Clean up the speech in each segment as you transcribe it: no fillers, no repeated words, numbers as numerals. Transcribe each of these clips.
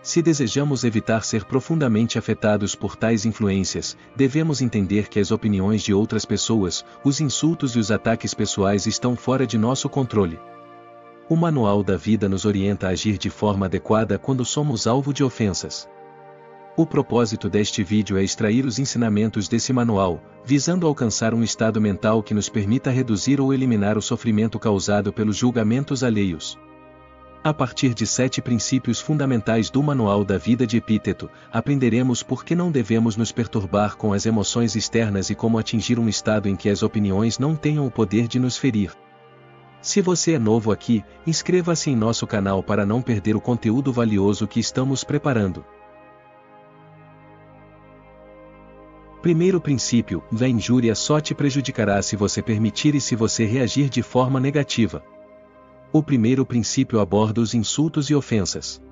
Se desejamos evitar ser profundamente afetados por tais influências, devemos entender que as opiniões de outras pessoas, os insultos e os ataques pessoais estão fora de nosso controle. O Manual da Vida nos orienta a agir de forma adequada quando somos alvo de ofensas. O propósito deste vídeo é extrair os ensinamentos desse manual, visando alcançar um estado mental que nos permita reduzir ou eliminar o sofrimento causado pelos julgamentos alheios. A partir de 7 princípios fundamentais do Manual da Vida de Epíteto, aprenderemos por que não devemos nos perturbar com as emoções externas e como atingir um estado em que as opiniões não tenham o poder de nos ferir. Se você é novo aqui, inscreva-se em nosso canal para não perder o conteúdo valioso que estamos preparando. Primeiro princípio: a injúria só te prejudicará se você permitir e se você reagir de forma negativa. O primeiro princípio aborda os insultos e ofensas.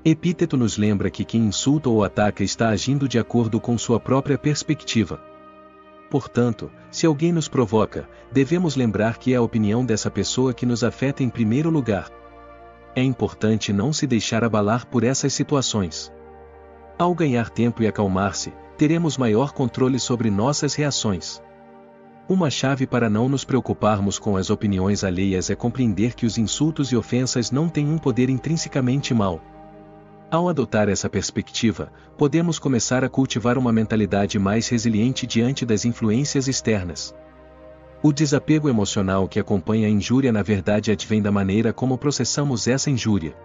Epíteto nos lembra que quem insulta ou ataca está agindo de acordo com sua própria perspectiva. Portanto, se alguém nos provoca, devemos lembrar que é a opinião dessa pessoa que nos afeta em primeiro lugar. É importante não se deixar abalar por essas situações. Ao ganhar tempo e acalmar-se, teremos maior controle sobre nossas reações. Uma chave para não nos preocuparmos com as opiniões alheias é compreender que os insultos e ofensas não têm um poder intrinsecamente mau. Ao adotar essa perspectiva, podemos começar a cultivar uma mentalidade mais resiliente diante das influências externas. O desapego emocional que acompanha a injúria na verdade advém da maneira como processamos essa injúria.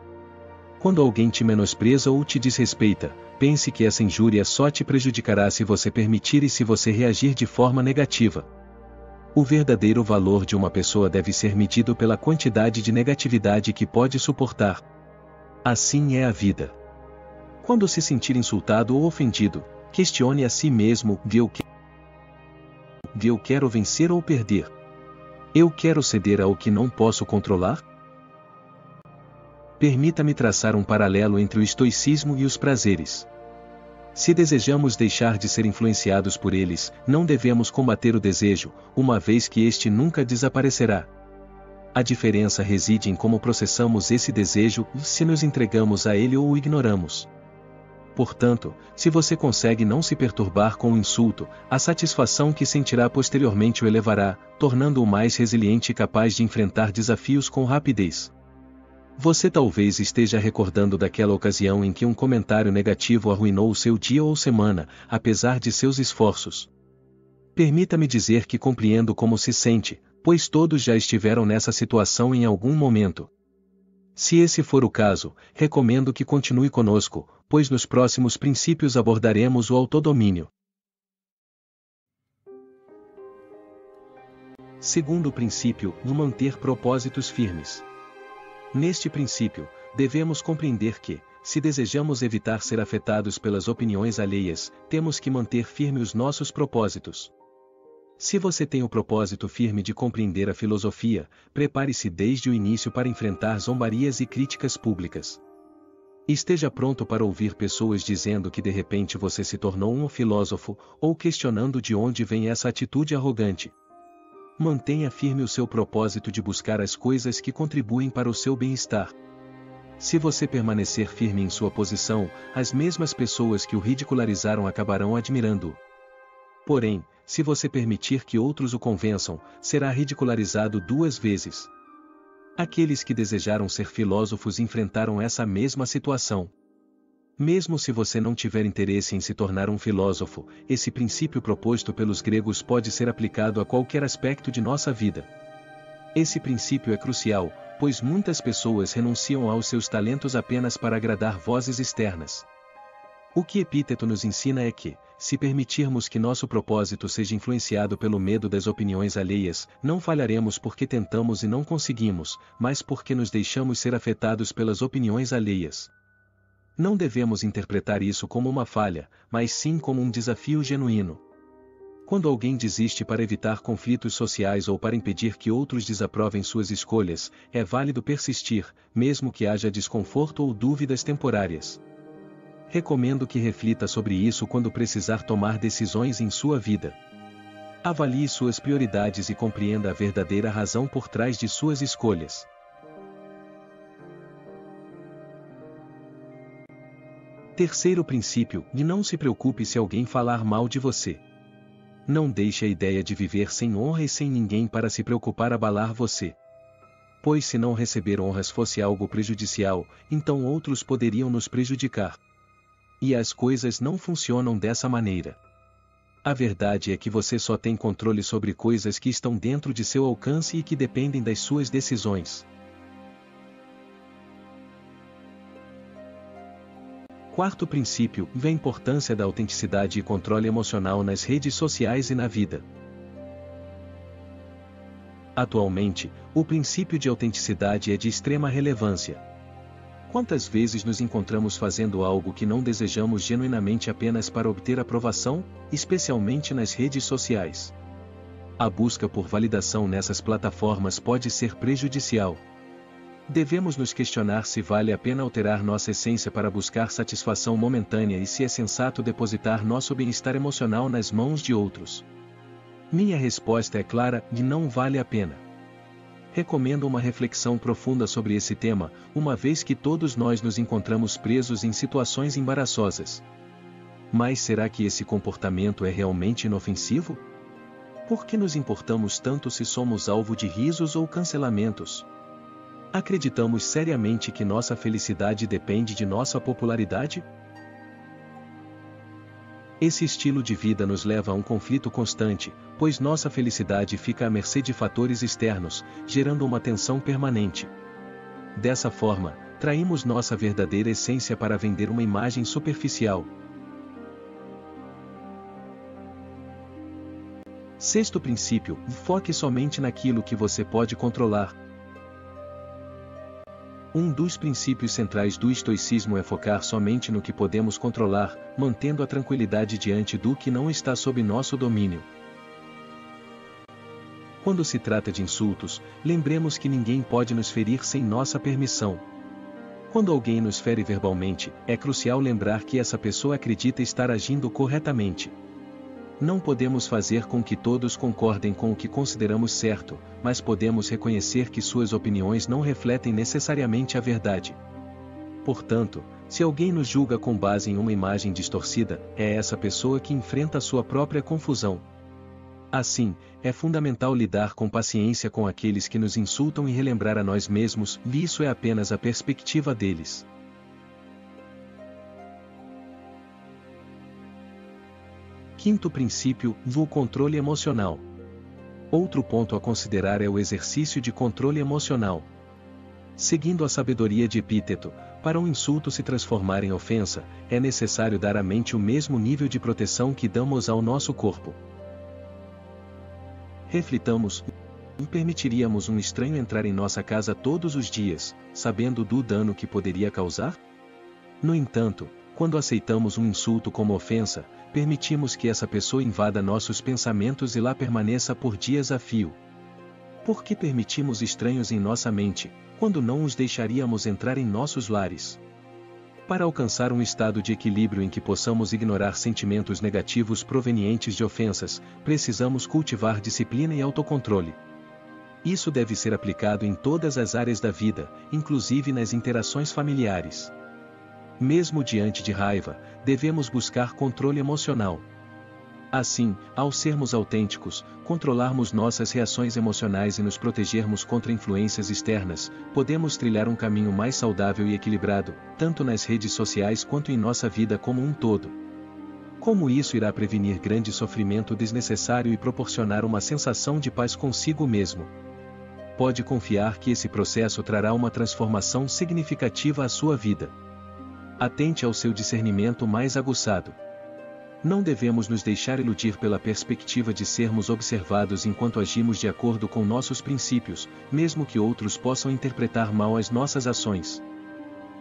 Quando alguém te menospreza ou te desrespeita, pense que essa injúria só te prejudicará se você permitir e se você reagir de forma negativa. O verdadeiro valor de uma pessoa deve ser medido pela quantidade de negatividade que pode suportar. Assim é a vida. Quando se sentir insultado ou ofendido, questione a si mesmo: eu quero vencer ou perder? Eu quero ceder ao que não posso controlar? Permita-me traçar um paralelo entre o estoicismo e os prazeres. Se desejamos deixar de ser influenciados por eles, não devemos combater o desejo, uma vez que este nunca desaparecerá. A diferença reside em como processamos esse desejo e se nos entregamos a ele ou o ignoramos. Portanto, se você consegue não se perturbar com o insulto, a satisfação que sentirá posteriormente o elevará, tornando-o mais resiliente e capaz de enfrentar desafios com rapidez. Você talvez esteja recordando daquela ocasião em que um comentário negativo arruinou o seu dia ou semana, apesar de seus esforços. Permita-me dizer que compreendo como se sente, pois todos já estiveram nessa situação em algum momento. Se esse for o caso, recomendo que continue conosco, pois nos próximos princípios abordaremos o autodomínio. Segundo princípio: manter propósitos firmes. Neste princípio, devemos compreender que, se desejamos evitar ser afetados pelas opiniões alheias, temos que manter firme os nossos propósitos. Se você tem o propósito firme de compreender a filosofia, prepare-se desde o início para enfrentar zombarias e críticas públicas. Esteja pronto para ouvir pessoas dizendo que de repente você se tornou um filósofo, ou questionando de onde vem essa atitude arrogante. Mantenha firme o seu propósito de buscar as coisas que contribuem para o seu bem-estar. Se você permanecer firme em sua posição, as mesmas pessoas que o ridicularizaram acabarão admirando-o. Porém, se você permitir que outros o convençam, será ridicularizado 2 vezes. Aqueles que desejaram ser filósofos enfrentaram essa mesma situação. Mesmo se você não tiver interesse em se tornar um filósofo, esse princípio proposto pelos gregos pode ser aplicado a qualquer aspecto de nossa vida. Esse princípio é crucial, pois muitas pessoas renunciam aos seus talentos apenas para agradar vozes externas. O que Epíteto nos ensina é que, se permitirmos que nosso propósito seja influenciado pelo medo das opiniões alheias, não falharemos porque tentamos e não conseguimos, mas porque nos deixamos ser afetados pelas opiniões alheias. Não devemos interpretar isso como uma falha, mas sim como um desafio genuíno. Quando alguém desiste para evitar conflitos sociais ou para impedir que outros desaprovem suas escolhas, é válido persistir, mesmo que haja desconforto ou dúvidas temporárias. Recomendo que reflita sobre isso quando precisar tomar decisões em sua vida. Avalie suas prioridades e compreenda a verdadeira razão por trás de suas escolhas. Terceiro princípio, e não se preocupe se alguém falar mal de você. Não deixe a ideia de viver sem honra e sem ninguém para se preocupar abalar você. Pois se não receber honras fosse algo prejudicial, então outros poderiam nos prejudicar. E as coisas não funcionam dessa maneira. A verdade é que você só tem controle sobre coisas que estão dentro de seu alcance e que dependem das suas decisões. Quarto princípio, a importância da autenticidade e controle emocional nas redes sociais e na vida. Atualmente, o princípio de autenticidade é de extrema relevância. Quantas vezes nos encontramos fazendo algo que não desejamos genuinamente apenas para obter aprovação, especialmente nas redes sociais? A busca por validação nessas plataformas pode ser prejudicial. Devemos nos questionar se vale a pena alterar nossa essência para buscar satisfação momentânea e se é sensato depositar nosso bem-estar emocional nas mãos de outros. Minha resposta é clara e não vale a pena. Recomendo uma reflexão profunda sobre esse tema, uma vez que todos nós nos encontramos presos em situações embaraçosas. Mas será que esse comportamento é realmente inofensivo? Por que nos importamos tanto se somos alvo de risos ou cancelamentos? Acreditamos seriamente que nossa felicidade depende de nossa popularidade? Esse estilo de vida nos leva a um conflito constante, pois nossa felicidade fica à mercê de fatores externos, gerando uma tensão permanente. Dessa forma, traímos nossa verdadeira essência para vender uma imagem superficial. Sexto princípio, foque somente naquilo que você pode controlar. Um dos princípios centrais do estoicismo é focar somente no que podemos controlar, mantendo a tranquilidade diante do que não está sob nosso domínio. Quando se trata de insultos, lembremos que ninguém pode nos ferir sem nossa permissão. Quando alguém nos fere verbalmente, é crucial lembrar que essa pessoa acredita estar agindo corretamente. Não podemos fazer com que todos concordem com o que consideramos certo, mas podemos reconhecer que suas opiniões não refletem necessariamente a verdade. Portanto, se alguém nos julga com base em uma imagem distorcida, é essa pessoa que enfrenta sua própria confusão. Assim, é fundamental lidar com paciência com aqueles que nos insultam e relembrar a nós mesmos, que isso é apenas a perspectiva deles. Quinto princípio, o controle emocional. Outro ponto a considerar é o exercício de controle emocional. Seguindo a sabedoria de Epíteto, para um insulto se transformar em ofensa, é necessário dar à mente o mesmo nível de proteção que damos ao nosso corpo. Reflitamos: permitiríamos um estranho entrar em nossa casa todos os dias, sabendo do dano que poderia causar? No entanto, quando aceitamos um insulto como ofensa, permitimos que essa pessoa invada nossos pensamentos e lá permaneça por dias a fio. Por que permitimos estranhos em nossa mente, quando não os deixaríamos entrar em nossos lares? Para alcançar um estado de equilíbrio em que possamos ignorar sentimentos negativos provenientes de ofensas, precisamos cultivar disciplina e autocontrole. Isso deve ser aplicado em todas as áreas da vida, inclusive nas interações familiares. Mesmo diante de raiva, devemos buscar controle emocional. Assim, ao sermos autênticos, controlarmos nossas reações emocionais e nos protegermos contra influências externas, podemos trilhar um caminho mais saudável e equilibrado, tanto nas redes sociais quanto em nossa vida como um todo. Como isso irá prevenir grande sofrimento desnecessário e proporcionar uma sensação de paz consigo mesmo? Pode confiar que esse processo trará uma transformação significativa à sua vida. Atente ao seu discernimento mais aguçado. Não devemos nos deixar iludir pela perspectiva de sermos observados enquanto agimos de acordo com nossos princípios, mesmo que outros possam interpretar mal as nossas ações.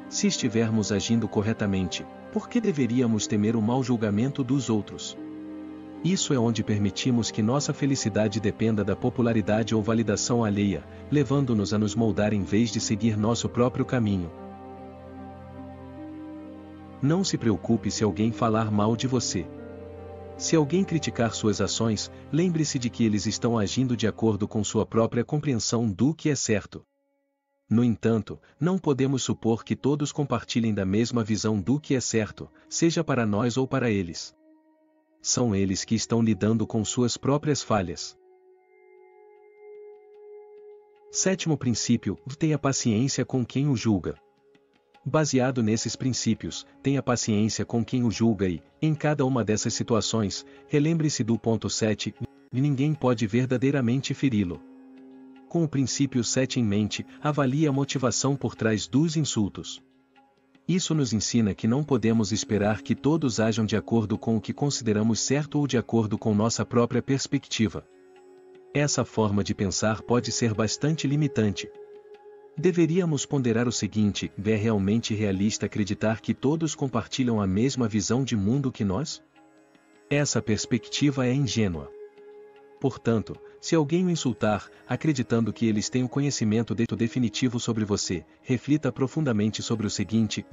Se estivermos agindo corretamente, por que deveríamos temer o mau julgamento dos outros? Isso é onde permitimos que nossa felicidade dependa da popularidade ou validação alheia, levando-nos a nos moldar em vez de seguir nosso próprio caminho. Não se preocupe se alguém falar mal de você. Se alguém criticar suas ações, lembre-se de que eles estão agindo de acordo com sua própria compreensão do que é certo. No entanto, não podemos supor que todos compartilhem da mesma visão do que é certo, seja para nós ou para eles. São eles que estão lidando com suas próprias falhas. Sétimo princípio: tenha paciência com quem o julga. Baseado nesses princípios, tenha paciência com quem o julga e, em cada uma dessas situações, relembre-se do ponto 7, ninguém pode verdadeiramente feri-lo. Com o princípio 7 em mente, avalie a motivação por trás dos insultos. Isso nos ensina que não podemos esperar que todos ajam de acordo com o que consideramos certo ou de acordo com nossa própria perspectiva. Essa forma de pensar pode ser bastante limitante. Deveríamos ponderar o seguinte: é realmente realista acreditar que todos compartilham a mesma visão de mundo que nós? Essa perspectiva é ingênua. Portanto, se alguém o insultar, acreditando que eles têm o conhecimento definitivo sobre você, reflita profundamente sobre o seguinte: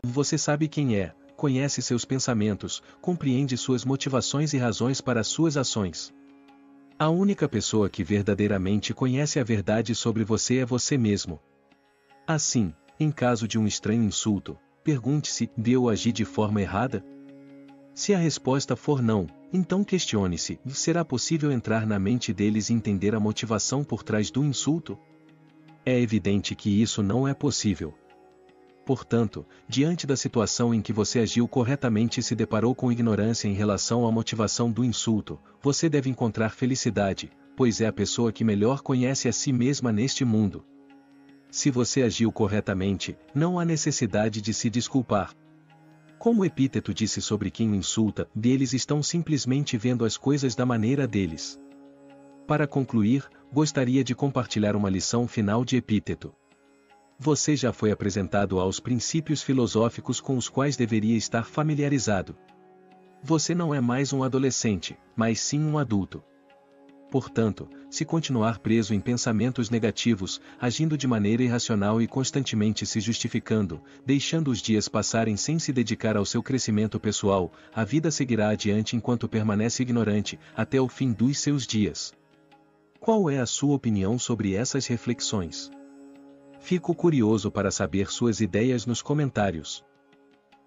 você sabe quem é, conhece seus pensamentos, compreende suas motivações e razões para suas ações. A única pessoa que verdadeiramente conhece a verdade sobre você é você mesmo. Assim, em caso de um estranho insulto, pergunte-se: eu agi de forma errada? Se a resposta for não, então questione-se: será possível entrar na mente deles e entender a motivação por trás do insulto? É evidente que isso não é possível. Portanto, diante da situação em que você agiu corretamente e se deparou com ignorância em relação à motivação do insulto, você deve encontrar felicidade, pois é a pessoa que melhor conhece a si mesma neste mundo. Se você agiu corretamente, não há necessidade de se desculpar. Como Epíteto disse sobre quem o insulta, eles estão simplesmente vendo as coisas da maneira deles. Para concluir, gostaria de compartilhar uma lição final de Epíteto. Você já foi apresentado aos princípios filosóficos com os quais deveria estar familiarizado. Você não é mais um adolescente, mas sim um adulto. Portanto, se continuar preso em pensamentos negativos, agindo de maneira irracional e constantemente se justificando, deixando os dias passarem sem se dedicar ao seu crescimento pessoal, a vida seguirá adiante enquanto permanece ignorante, até o fim dos seus dias. Qual é a sua opinião sobre essas reflexões? Fico curioso para saber suas ideias nos comentários.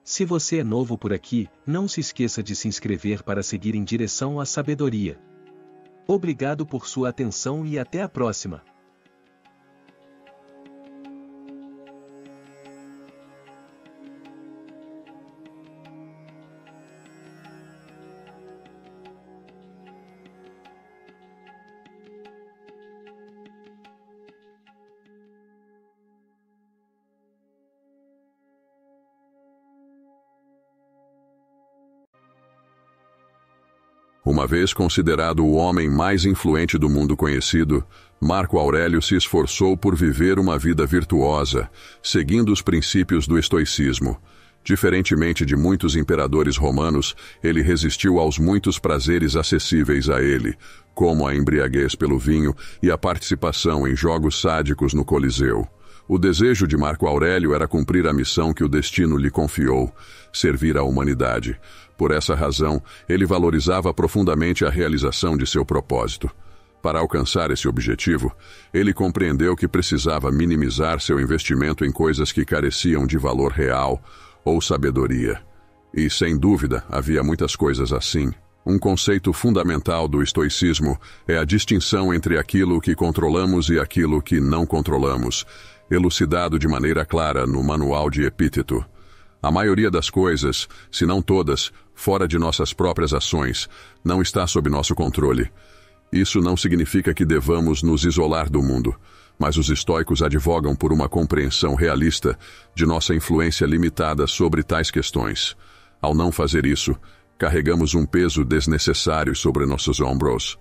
Se você é novo por aqui, não se esqueça de se inscrever para seguir em direção à sabedoria. Obrigado por sua atenção e até a próxima. Uma vez considerado o homem mais influente do mundo conhecido, Marco Aurélio se esforçou por viver uma vida virtuosa, seguindo os princípios do estoicismo. Diferentemente de muitos imperadores romanos, ele resistiu aos muitos prazeres acessíveis a ele, como a embriaguez pelo vinho e a participação em jogos sádicos no Coliseu. O desejo de Marco Aurélio era cumprir a missão que o destino lhe confiou, servir à humanidade. Por essa razão, ele valorizava profundamente a realização de seu propósito. Para alcançar esse objetivo, ele compreendeu que precisava minimizar seu investimento em coisas que careciam de valor real ou sabedoria. E, sem dúvida, havia muitas coisas assim. Um conceito fundamental do estoicismo é a distinção entre aquilo que controlamos e aquilo que não controlamos, elucidado de maneira clara no Manual de Epíteto. A maioria das coisas, se não todas, fora de nossas próprias ações, não está sob nosso controle. Isso não significa que devamos nos isolar do mundo, mas os estoicos advogam por uma compreensão realista de nossa influência limitada sobre tais questões. Ao não fazer isso, carregamos um peso desnecessário sobre nossos ombros.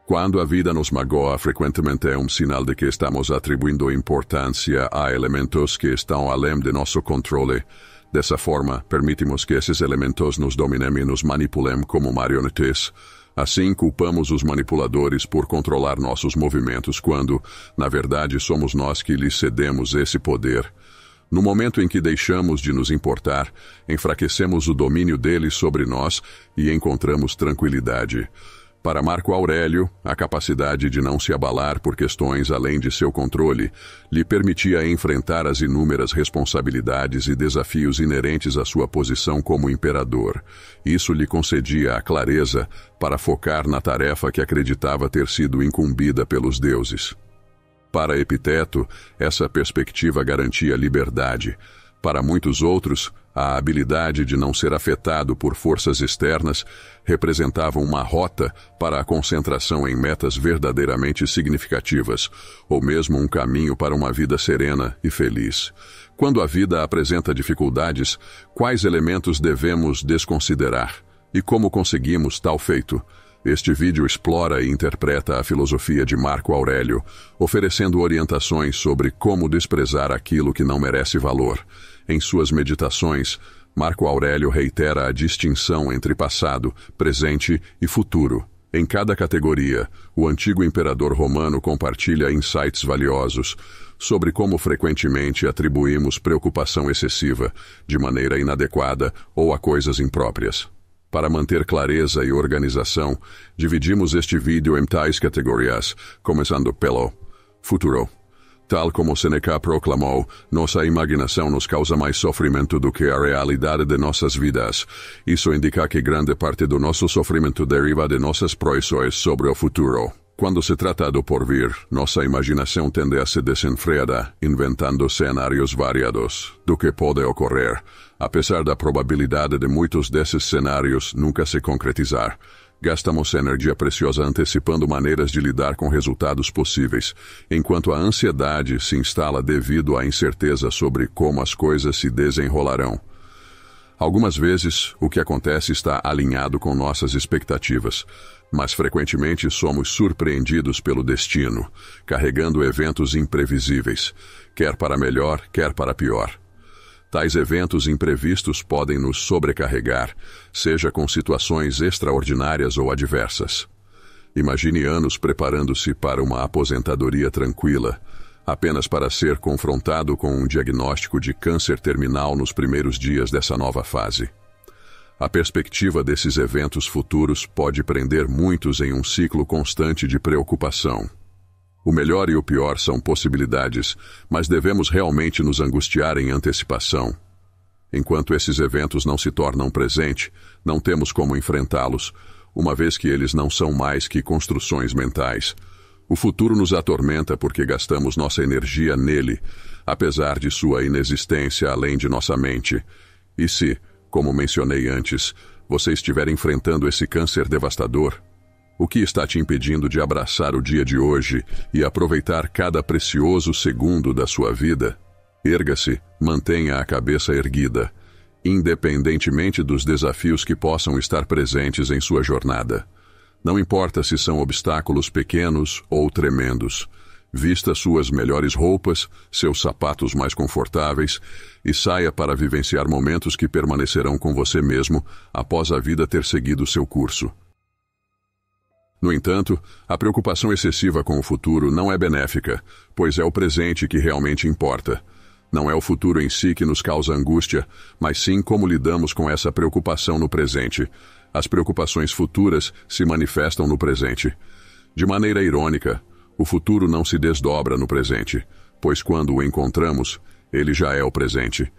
Quando a vida nos magoa, frequentemente é um sinal de que estamos atribuindo importância a elementos que estão além de nosso controle. Dessa forma, permitimos que esses elementos nos dominem e nos manipulem como marionetes. Assim, culpamos os manipuladores por controlar nossos movimentos quando, na verdade, somos nós que lhes cedemos esse poder. No momento em que deixamos de nos importar, enfraquecemos o domínio deles sobre nós e encontramos tranquilidade. Para Marco Aurélio, a capacidade de não se abalar por questões além de seu controle lhe permitia enfrentar as inúmeras responsabilidades e desafios inerentes à sua posição como imperador. Isso lhe concedia a clareza para focar na tarefa que acreditava ter sido incumbida pelos deuses. Para Epiteto, essa perspectiva garantia liberdade. Para muitos outros, a habilidade de não ser afetado por forças externas representava uma rota para a concentração em metas verdadeiramente significativas, ou mesmo um caminho para uma vida serena e feliz. Quando a vida apresenta dificuldades, quais elementos devemos desconsiderar? E como conseguimos tal feito? Este vídeo explora e interpreta a filosofia de Marco Aurélio, oferecendo orientações sobre como desprezar aquilo que não merece valor. Em suas meditações, Marco Aurélio reitera a distinção entre passado, presente e futuro. Em cada categoria, o antigo imperador romano compartilha insights valiosos sobre como frequentemente atribuímos preocupação excessiva, de maneira inadequada ou a coisas impróprias. Para manter clareza e organização, dividimos este vídeo em tais categorias, começando pelo futuro. Tal como Seneca proclamou, nossa imaginação nos causa mais sofrimento do que a realidade de nossas vidas. Isso indica que grande parte do nosso sofrimento deriva de nossas projeções sobre o futuro. Quando se trata do porvir, nossa imaginação tende a se desenfreada, inventando cenários variados do que pode ocorrer, apesar da probabilidade de muitos desses cenários nunca se concretizar. Gastamos energia preciosa antecipando maneiras de lidar com resultados possíveis, enquanto a ansiedade se instala devido à incerteza sobre como as coisas se desenrolarão. Algumas vezes, o que acontece está alinhado com nossas expectativas, mas frequentemente somos surpreendidos pelo destino, carregando eventos imprevisíveis, quer para melhor, quer para pior. Tais eventos imprevistos podem nos sobrecarregar, seja com situações extraordinárias ou adversas. Imagine anos preparando-se para uma aposentadoria tranquila, apenas para ser confrontado com um diagnóstico de câncer terminal nos primeiros dias dessa nova fase. A perspectiva desses eventos futuros pode prender muitos em um ciclo constante de preocupação. O melhor e o pior são possibilidades, mas devemos realmente nos angustiar em antecipação. Enquanto esses eventos não se tornam presente, não temos como enfrentá-los, uma vez que eles não são mais que construções mentais. O futuro nos atormenta porque gastamos nossa energia nele, apesar de sua inexistência além de nossa mente. E se, como mencionei antes, você estiver enfrentando esse câncer devastador, o que está te impedindo de abraçar o dia de hoje e aproveitar cada precioso segundo da sua vida? Erga-se, mantenha a cabeça erguida, independentemente dos desafios que possam estar presentes em sua jornada. Não importa se são obstáculos pequenos ou tremendos. Vista suas melhores roupas, seus sapatos mais confortáveis e saia para vivenciar momentos que permanecerão com você mesmo após a vida ter seguido seu curso. No entanto, a preocupação excessiva com o futuro não é benéfica, pois é o presente que realmente importa. Não é o futuro em si que nos causa angústia, mas sim como lidamos com essa preocupação no presente. As preocupações futuras se manifestam no presente. De maneira irônica, o futuro não se desdobra no presente, pois quando o encontramos, ele já é o presente.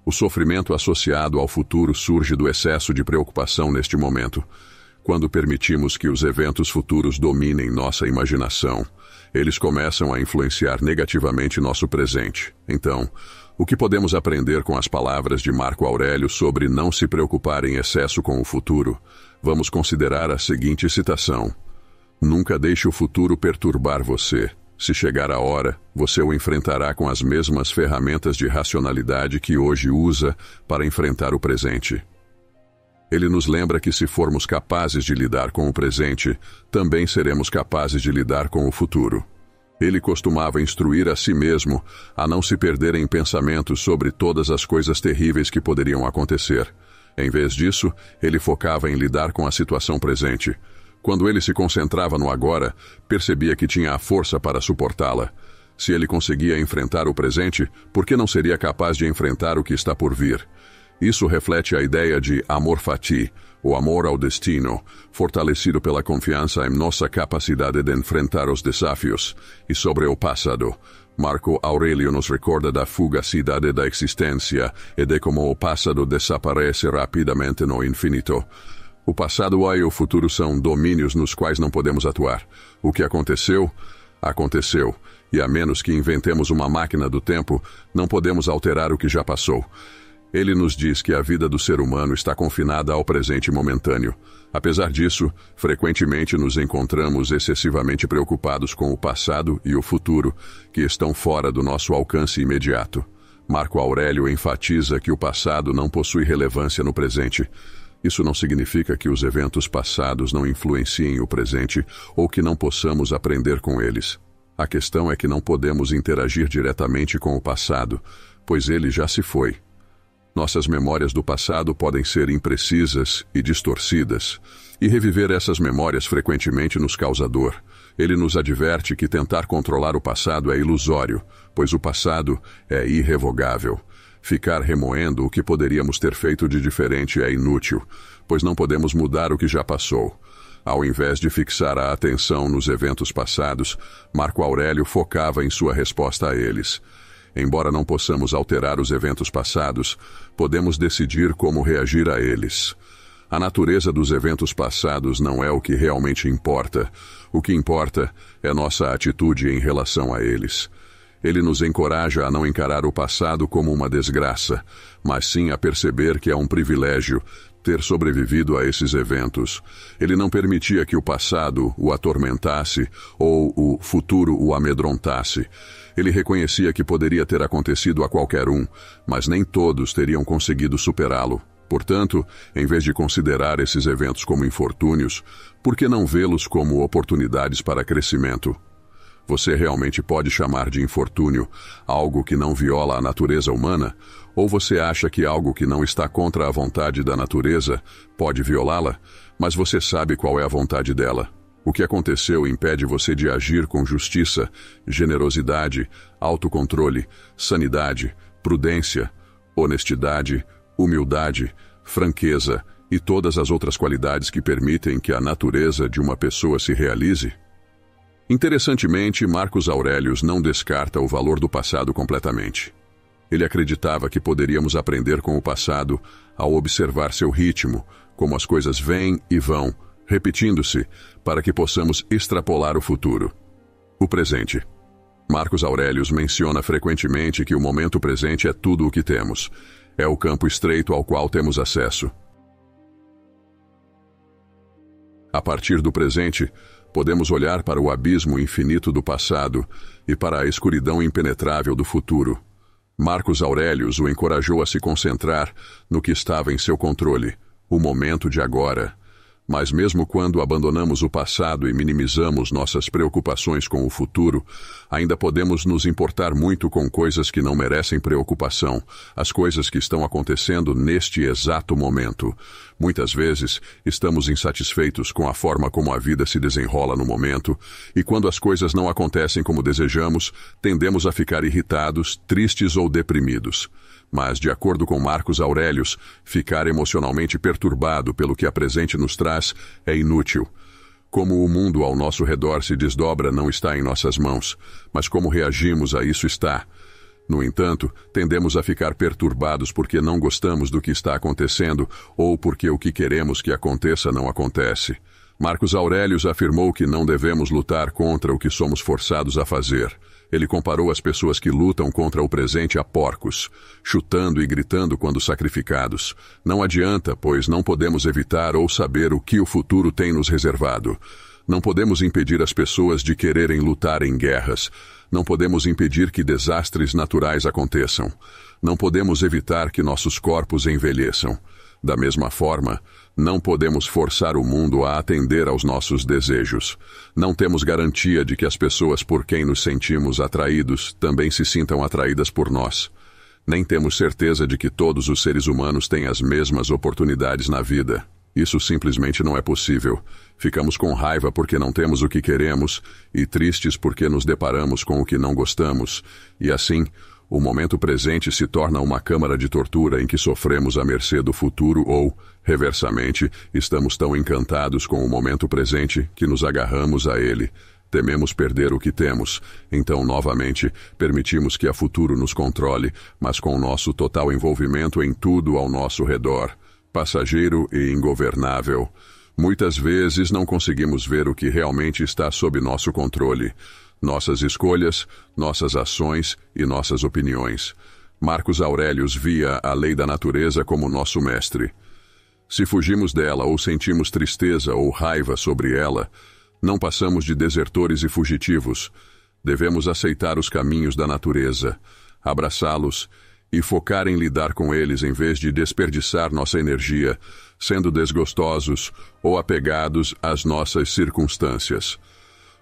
O sofrimento associado ao futuro surge do excesso de preocupação neste momento. Quando permitimos que os eventos futuros dominem nossa imaginação, eles começam a influenciar negativamente nosso presente. Então, o que podemos aprender com as palavras de Marco Aurélio sobre não se preocupar em excesso com o futuro? Vamos considerar a seguinte citação: nunca deixe o futuro perturbar você. Se chegar a hora, você o enfrentará com as mesmas ferramentas de racionalidade que hoje usa para enfrentar o presente. Ele nos lembra que se formos capazes de lidar com o presente, também seremos capazes de lidar com o futuro. Ele costumava instruir a si mesmo a não se perder em pensamentos sobre todas as coisas terríveis que poderiam acontecer. Em vez disso, ele focava em lidar com a situação presente. Quando ele se concentrava no agora, percebia que tinha a força para suportá-la. Se ele conseguia enfrentar o presente, por que não seria capaz de enfrentar o que está por vir? Isso reflete a ideia de amor fati, o amor ao destino, fortalecido pela confiança em nossa capacidade de enfrentar os desafios, e sobre o passado. Marco Aurélio nos recorda da fugacidade da existência e de como o passado desaparece rapidamente no infinito. O passado e o futuro são domínios nos quais não podemos atuar. O que aconteceu, aconteceu, e a menos que inventemos uma máquina do tempo, não podemos alterar o que já passou. Ele nos diz que a vida do ser humano está confinada ao presente momentâneo. Apesar disso, frequentemente nos encontramos excessivamente preocupados com o passado e o futuro, que estão fora do nosso alcance imediato. Marco Aurélio enfatiza que o passado não possui relevância no presente. Isso não significa que os eventos passados não influenciem o presente ou que não possamos aprender com eles. A questão é que não podemos interagir diretamente com o passado, pois ele já se foi. Nossas memórias do passado podem ser imprecisas e distorcidas, e reviver essas memórias frequentemente nos causa dor. Ele nos adverte que tentar controlar o passado é ilusório, pois o passado é irrevogável. Ficar remoendo o que poderíamos ter feito de diferente é inútil, pois não podemos mudar o que já passou. Ao invés de fixar a atenção nos eventos passados, Marco Aurélio focava em sua resposta a eles. Embora não possamos alterar os eventos passados, podemos decidir como reagir a eles. A natureza dos eventos passados não é o que realmente importa. O que importa é nossa atitude em relação a eles. Ele nos encoraja a não encarar o passado como uma desgraça, mas sim a perceber que é um privilégio ter sobrevivido a esses eventos. Ele não permitia que o passado o atormentasse ou o futuro o amedrontasse. Ele reconhecia que poderia ter acontecido a qualquer um, mas nem todos teriam conseguido superá-lo. Portanto, em vez de considerar esses eventos como infortúnios, por que não vê-los como oportunidades para crescimento? Você realmente pode chamar de infortúnio algo que não viola a natureza humana? Ou você acha que algo que não está contra a vontade da natureza pode violá-la, mas você sabe qual é a vontade dela? O que aconteceu impede você de agir com justiça, generosidade, autocontrole, sanidade, prudência, honestidade, humildade, franqueza e todas as outras qualidades que permitem que a natureza de uma pessoa se realize? Interessantemente, Marcos Aurélio não descarta o valor do passado completamente. Ele acreditava que poderíamos aprender com o passado ao observar seu ritmo, como as coisas vêm e vão, repetindo-se, para que possamos extrapolar o futuro. O presente. Marcos Aurélio menciona frequentemente que o momento presente é tudo o que temos. É o campo estreito ao qual temos acesso. A partir do presente, podemos olhar para o abismo infinito do passado e para a escuridão impenetrável do futuro. Marcos Aurélio o encorajou a se concentrar no que estava em seu controle, o momento de agora. Mas mesmo quando abandonamos o passado e minimizamos nossas preocupações com o futuro, ainda podemos nos importar muito com coisas que não merecem preocupação, as coisas que estão acontecendo neste exato momento. Muitas vezes, estamos insatisfeitos com a forma como a vida se desenrola no momento, e quando as coisas não acontecem como desejamos, tendemos a ficar irritados, tristes ou deprimidos. Mas, de acordo com Marcos Aurélio, ficar emocionalmente perturbado pelo que a presente nos traz é inútil. Como o mundo ao nosso redor se desdobra não está em nossas mãos, mas como reagimos a isso está. No entanto, tendemos a ficar perturbados porque não gostamos do que está acontecendo ou porque o que queremos que aconteça não acontece. Marcos Aurélio afirmou que não devemos lutar contra o que somos forçados a fazer. Ele comparou as pessoas que lutam contra o presente a porcos, chutando e gritando quando sacrificados. Não adianta, pois não podemos evitar ou saber o que o futuro tem nos reservado. Não podemos impedir as pessoas de quererem lutar em guerras. Não podemos impedir que desastres naturais aconteçam. Não podemos evitar que nossos corpos envelheçam. Da mesma forma, não podemos forçar o mundo a atender aos nossos desejos. Não temos garantia de que as pessoas por quem nos sentimos atraídos também se sintam atraídas por nós. Nem temos certeza de que todos os seres humanos têm as mesmas oportunidades na vida. Isso simplesmente não é possível. Ficamos com raiva porque não temos o que queremos e tristes porque nos deparamos com o que não gostamos. E assim, O momento presente se torna uma câmara de tortura em que sofremos à mercê do futuro ou, reversamente, estamos tão encantados com o momento presente que nos agarramos a ele. Tememos perder o que temos, então, novamente, permitimos que a futuro nos controle, mas com nosso total envolvimento em tudo ao nosso redor, passageiro e ingovernável. Muitas vezes não conseguimos ver o que realmente está sob nosso controle. Nossas escolhas, nossas ações e nossas opiniões. Marcos Aurelius via a lei da natureza como nosso mestre. Se fugimos dela ou sentimos tristeza ou raiva sobre ela, não passamos de desertores e fugitivos. Devemos aceitar os caminhos da natureza, abraçá-los e focar em lidar com eles em vez de desperdiçar nossa energia, sendo desgostosos ou apegados às nossas circunstâncias.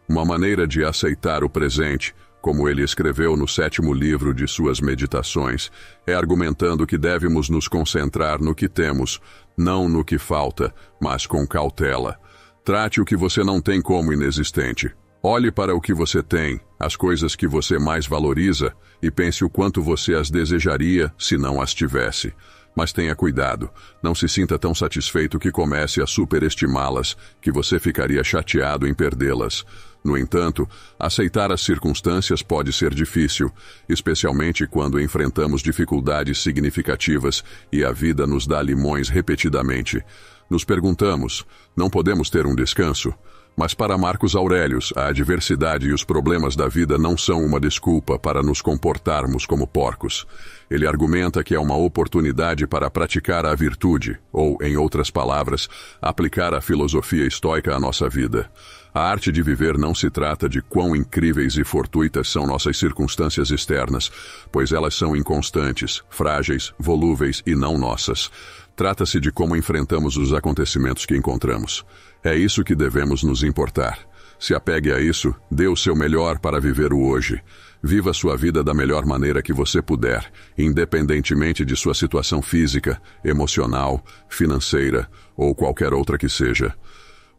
Uma maneira de aceitar o presente, como ele escreveu no 7º livro de suas meditações, é argumentando que devemos nos concentrar no que temos, não no que falta, mas com cautela. Trate o que você não tem como inexistente. Olhe para o que você tem, as coisas que você mais valoriza, e pense o quanto você as desejaria se não as tivesse. Mas tenha cuidado, não se sinta tão satisfeito que comece a superestimá-las, que você ficaria chateado em perdê-las. No entanto, aceitar as circunstâncias pode ser difícil, especialmente quando enfrentamos dificuldades significativas e a vida nos dá limões repetidamente. Nos perguntamos, não podemos ter um descanso? Mas para Marcos Aurelius, a adversidade e os problemas da vida não são uma desculpa para nos comportarmos como porcos. Ele argumenta que é uma oportunidade para praticar a virtude, ou, em outras palavras, aplicar a filosofia estoica à nossa vida. A arte de viver não se trata de quão incríveis e fortuitas são nossas circunstâncias externas, pois elas são inconstantes, frágeis, volúveis e não nossas. Trata-se de como enfrentamos os acontecimentos que encontramos. É isso que devemos nos importar. Se apegue a isso, dê o seu melhor para viver o hoje. Viva sua vida da melhor maneira que você puder, independentemente de sua situação física, emocional, financeira ou qualquer outra que seja.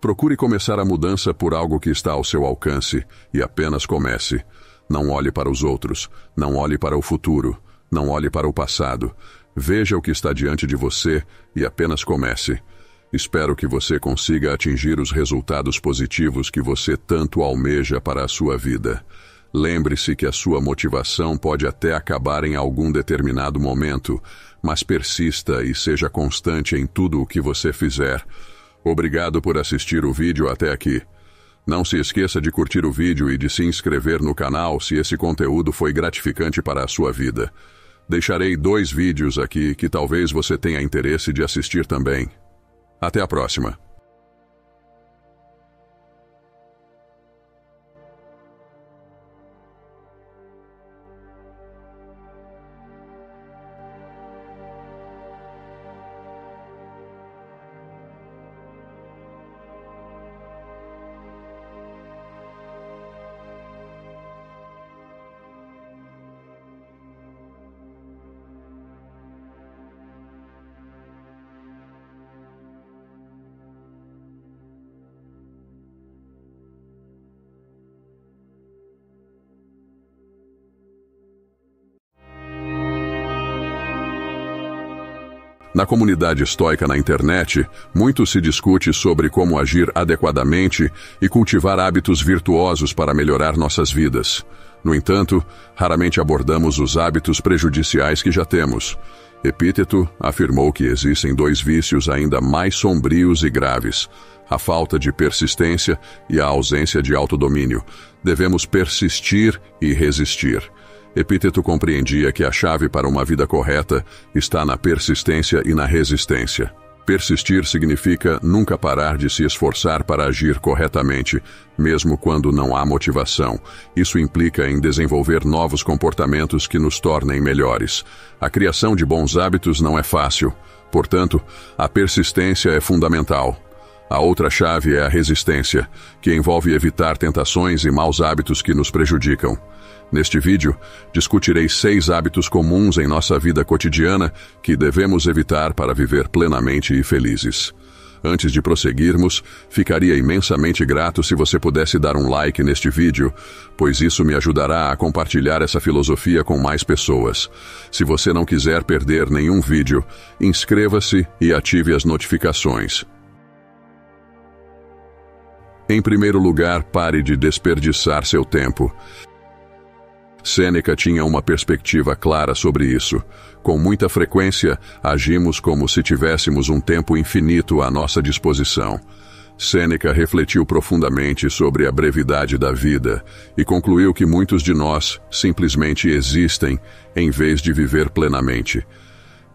Procure começar a mudança por algo que está ao seu alcance e apenas comece. Não olhe para os outros, não olhe para o futuro, não olhe para o passado. Veja o que está diante de você e apenas comece. Espero que você consiga atingir os resultados positivos que você tanto almeja para a sua vida. Lembre-se que a sua motivação pode até acabar em algum determinado momento, mas persista e seja constante em tudo o que você fizer. Obrigado por assistir o vídeo até aqui. Não se esqueça de curtir o vídeo e de se inscrever no canal se esse conteúdo foi gratificante para a sua vida. Deixarei 2 vídeos aqui que talvez você tenha interesse de assistir também. Até a próxima! Na comunidade estoica na internet, muito se discute sobre como agir adequadamente e cultivar hábitos virtuosos para melhorar nossas vidas. No entanto, raramente abordamos os hábitos prejudiciais que já temos. Epíteto afirmou que existem 2 vícios ainda mais sombrios e graves: a falta de persistência e a ausência de autodomínio. Devemos persistir e resistir. Epíteto compreendia que a chave para uma vida correta está na persistência e na resistência. Persistir significa nunca parar de se esforçar para agir corretamente, mesmo quando não há motivação. Isso implica em desenvolver novos comportamentos que nos tornem melhores. A criação de bons hábitos não é fácil, portanto, a persistência é fundamental. A outra chave é a resistência, que envolve evitar tentações e maus hábitos que nos prejudicam. Neste vídeo, discutirei 6 hábitos comuns em nossa vida cotidiana que devemos evitar para viver plenamente e felizes. Antes de prosseguirmos, ficaria imensamente grato se você pudesse dar um like neste vídeo, pois isso me ajudará a compartilhar essa filosofia com mais pessoas. Se você não quiser perder nenhum vídeo, inscreva-se e ative as notificações. Em primeiro lugar, pare de desperdiçar seu tempo. Sêneca tinha uma perspectiva clara sobre isso. Com muita frequência, agimos como se tivéssemos um tempo infinito à nossa disposição. Sêneca refletiu profundamente sobre a brevidade da vida e concluiu que muitos de nós simplesmente existem em vez de viver plenamente.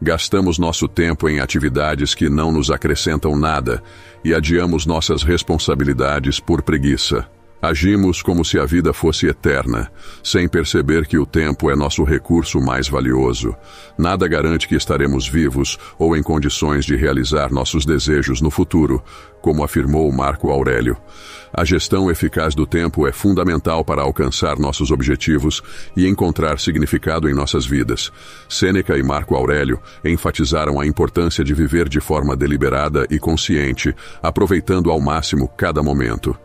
Gastamos nosso tempo em atividades que não nos acrescentam nada e adiamos nossas responsabilidades por preguiça. Agimos como se a vida fosse eterna, sem perceber que o tempo é nosso recurso mais valioso. Nada garante que estaremos vivos ou em condições de realizar nossos desejos no futuro, como afirmou Marco Aurélio. A gestão eficaz do tempo é fundamental para alcançar nossos objetivos e encontrar significado em nossas vidas. Sêneca e Marco Aurélio enfatizaram a importância de viver de forma deliberada e consciente, aproveitando ao máximo cada momento.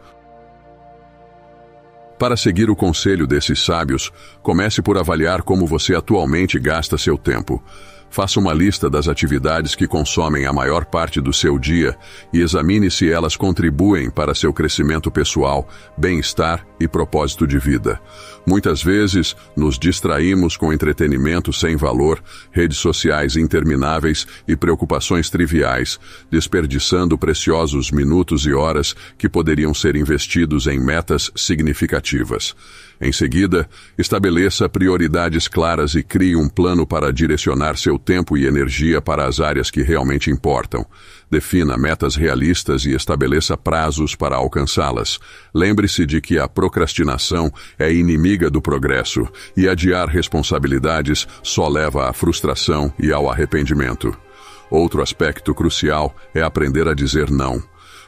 Para seguir o conselho desses sábios, comece por avaliar como você atualmente gasta seu tempo. Faça uma lista das atividades que consomem a maior parte do seu dia e examine se elas contribuem para seu crescimento pessoal, bem-estar e propósito de vida. Muitas vezes, nos distraímos com entretenimento sem valor, redes sociais intermináveis e preocupações triviais, desperdiçando preciosos minutos e horas que poderiam ser investidos em metas significativas. Em seguida, estabeleça prioridades claras e crie um plano para direcionar seu tempo e energia para as áreas que realmente importam. Defina metas realistas e estabeleça prazos para alcançá-las. Lembre-se de que a procrastinação é inimiga do progresso e adiar responsabilidades só leva à frustração e ao arrependimento. Outro aspecto crucial é aprender a dizer não.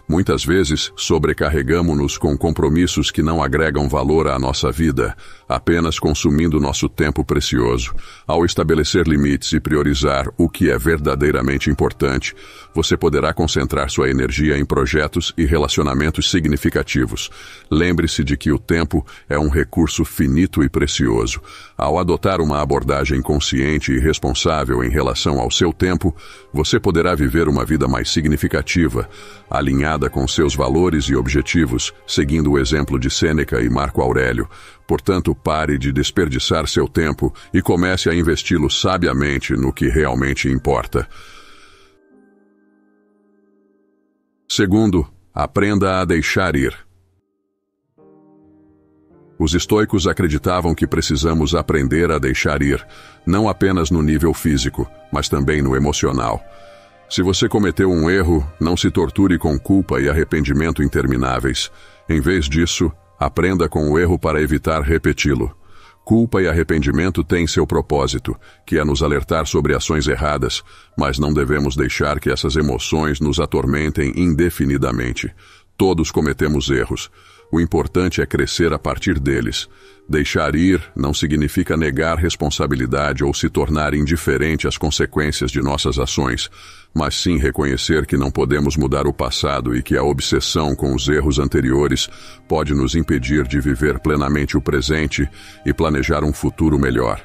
Muitas vezes, sobrecarregamo-nos com compromissos que não agregam valor à nossa vida, apenas consumindo nosso tempo precioso. Ao estabelecer limites e priorizar o que é verdadeiramente importante, você poderá concentrar sua energia em projetos e relacionamentos significativos. Lembre-se de que o tempo é um recurso finito e precioso. Ao adotar uma abordagem consciente e responsável em relação ao seu tempo, você poderá viver uma vida mais significativa, alinhada com seus valores e objetivos, seguindo o exemplo de Sêneca e Marco Aurélio. Portanto, pare de desperdiçar seu tempo e comece a investi-lo sabiamente no que realmente importa. Segundo, aprenda a deixar ir. Os estoicos acreditavam que precisamos aprender a deixar ir, não apenas no nível físico, mas também no emocional. Se você cometeu um erro, não se torture com culpa e arrependimento intermináveis. Em vez disso, aprenda com o erro para evitar repeti-lo. Culpa e arrependimento têm seu propósito, que é nos alertar sobre ações erradas, mas não devemos deixar que essas emoções nos atormentem indefinidamente. Todos cometemos erros. O importante é crescer a partir deles. Deixar ir não significa negar responsabilidade ou se tornar indiferente às consequências de nossas ações, mas sim reconhecer que não podemos mudar o passado e que a obsessão com os erros anteriores pode nos impedir de viver plenamente o presente e planejar um futuro melhor.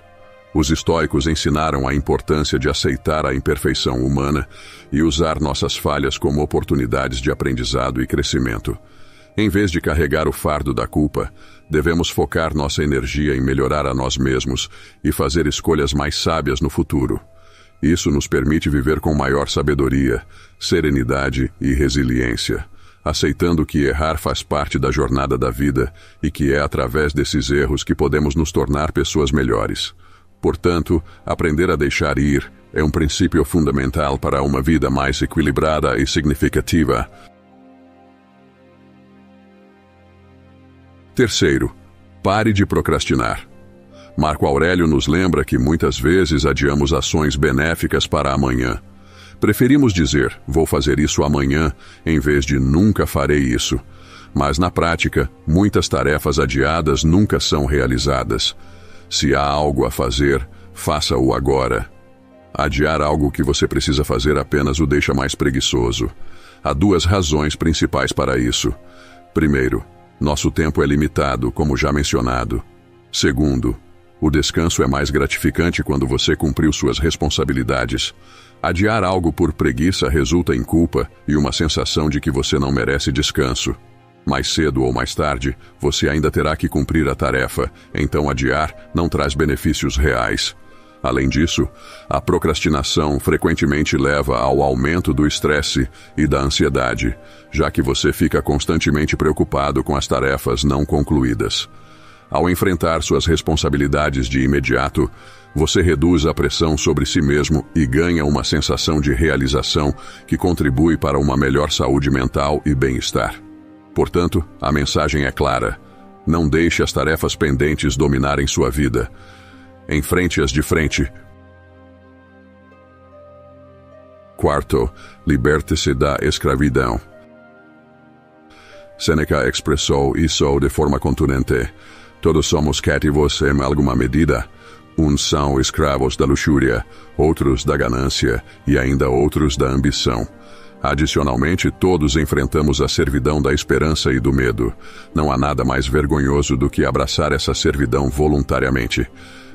Os estoicos ensinaram a importância de aceitar a imperfeição humana e usar nossas falhas como oportunidades de aprendizado e crescimento. Em vez de carregar o fardo da culpa, devemos focar nossa energia em melhorar a nós mesmos e fazer escolhas mais sábias no futuro. Isso nos permite viver com maior sabedoria, serenidade e resiliência, aceitando que errar faz parte da jornada da vida e que é através desses erros que podemos nos tornar pessoas melhores. Portanto, aprender a deixar ir é um princípio fundamental para uma vida mais equilibrada e significativa. Terceiro, pare de procrastinar. Marco Aurélio nos lembra que muitas vezes adiamos ações benéficas para amanhã. Preferimos dizer, vou fazer isso amanhã, em vez de nunca farei isso. Mas na prática, muitas tarefas adiadas nunca são realizadas. Se há algo a fazer, faça-o agora. Adiar algo que você precisa fazer apenas o deixa mais preguiçoso. Há duas razões principais para isso. Primeiro, nosso tempo é limitado, como já mencionado. Segundo, o descanso é mais gratificante quando você cumpriu suas responsabilidades. Adiar algo por preguiça resulta em culpa e uma sensação de que você não merece descanso. Mais cedo ou mais tarde, você ainda terá que cumprir a tarefa, então adiar não traz benefícios reais. Além disso, a procrastinação frequentemente leva ao aumento do estresse e da ansiedade, já que você fica constantemente preocupado com as tarefas não concluídas. Ao enfrentar suas responsabilidades de imediato, você reduz a pressão sobre si mesmo e ganha uma sensação de realização que contribui para uma melhor saúde mental e bem-estar. Portanto, a mensagem é clara: não deixe as tarefas pendentes dominarem sua vida. Enfrente-as de frente. Quarto, liberte-se da escravidão. Sêneca expressou isso de forma contundente. Todos somos cativos em alguma medida. Uns são escravos da luxúria, outros da ganância e ainda outros da ambição. Adicionalmente, todos enfrentamos a servidão da esperança e do medo. Não há nada mais vergonhoso do que abraçar essa servidão voluntariamente.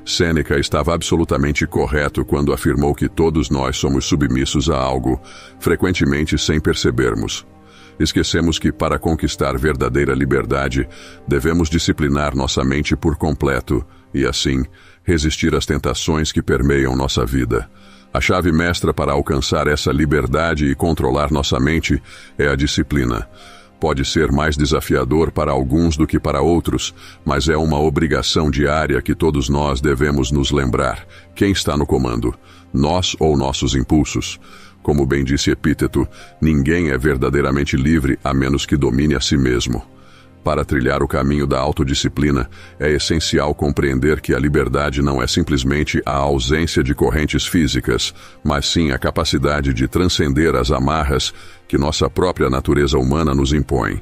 Sêneca estava absolutamente correto quando afirmou que todos nós somos submissos a algo, frequentemente sem percebermos. Esquecemos que, para conquistar verdadeira liberdade, devemos disciplinar nossa mente por completo e, assim, resistir às tentações que permeiam nossa vida. A chave mestra para alcançar essa liberdade e controlar nossa mente é a disciplina. Pode ser mais desafiador para alguns do que para outros, mas é uma obrigação diária que todos nós devemos nos lembrar. Quem está no comando? Nós ou nossos impulsos? Como bem disse Epíteto, ninguém é verdadeiramente livre a menos que domine a si mesmo. Para trilhar o caminho da autodisciplina, é essencial compreender que a liberdade não é simplesmente a ausência de correntes físicas, mas sim a capacidade de transcender as amarras que nossa própria natureza humana nos impõe.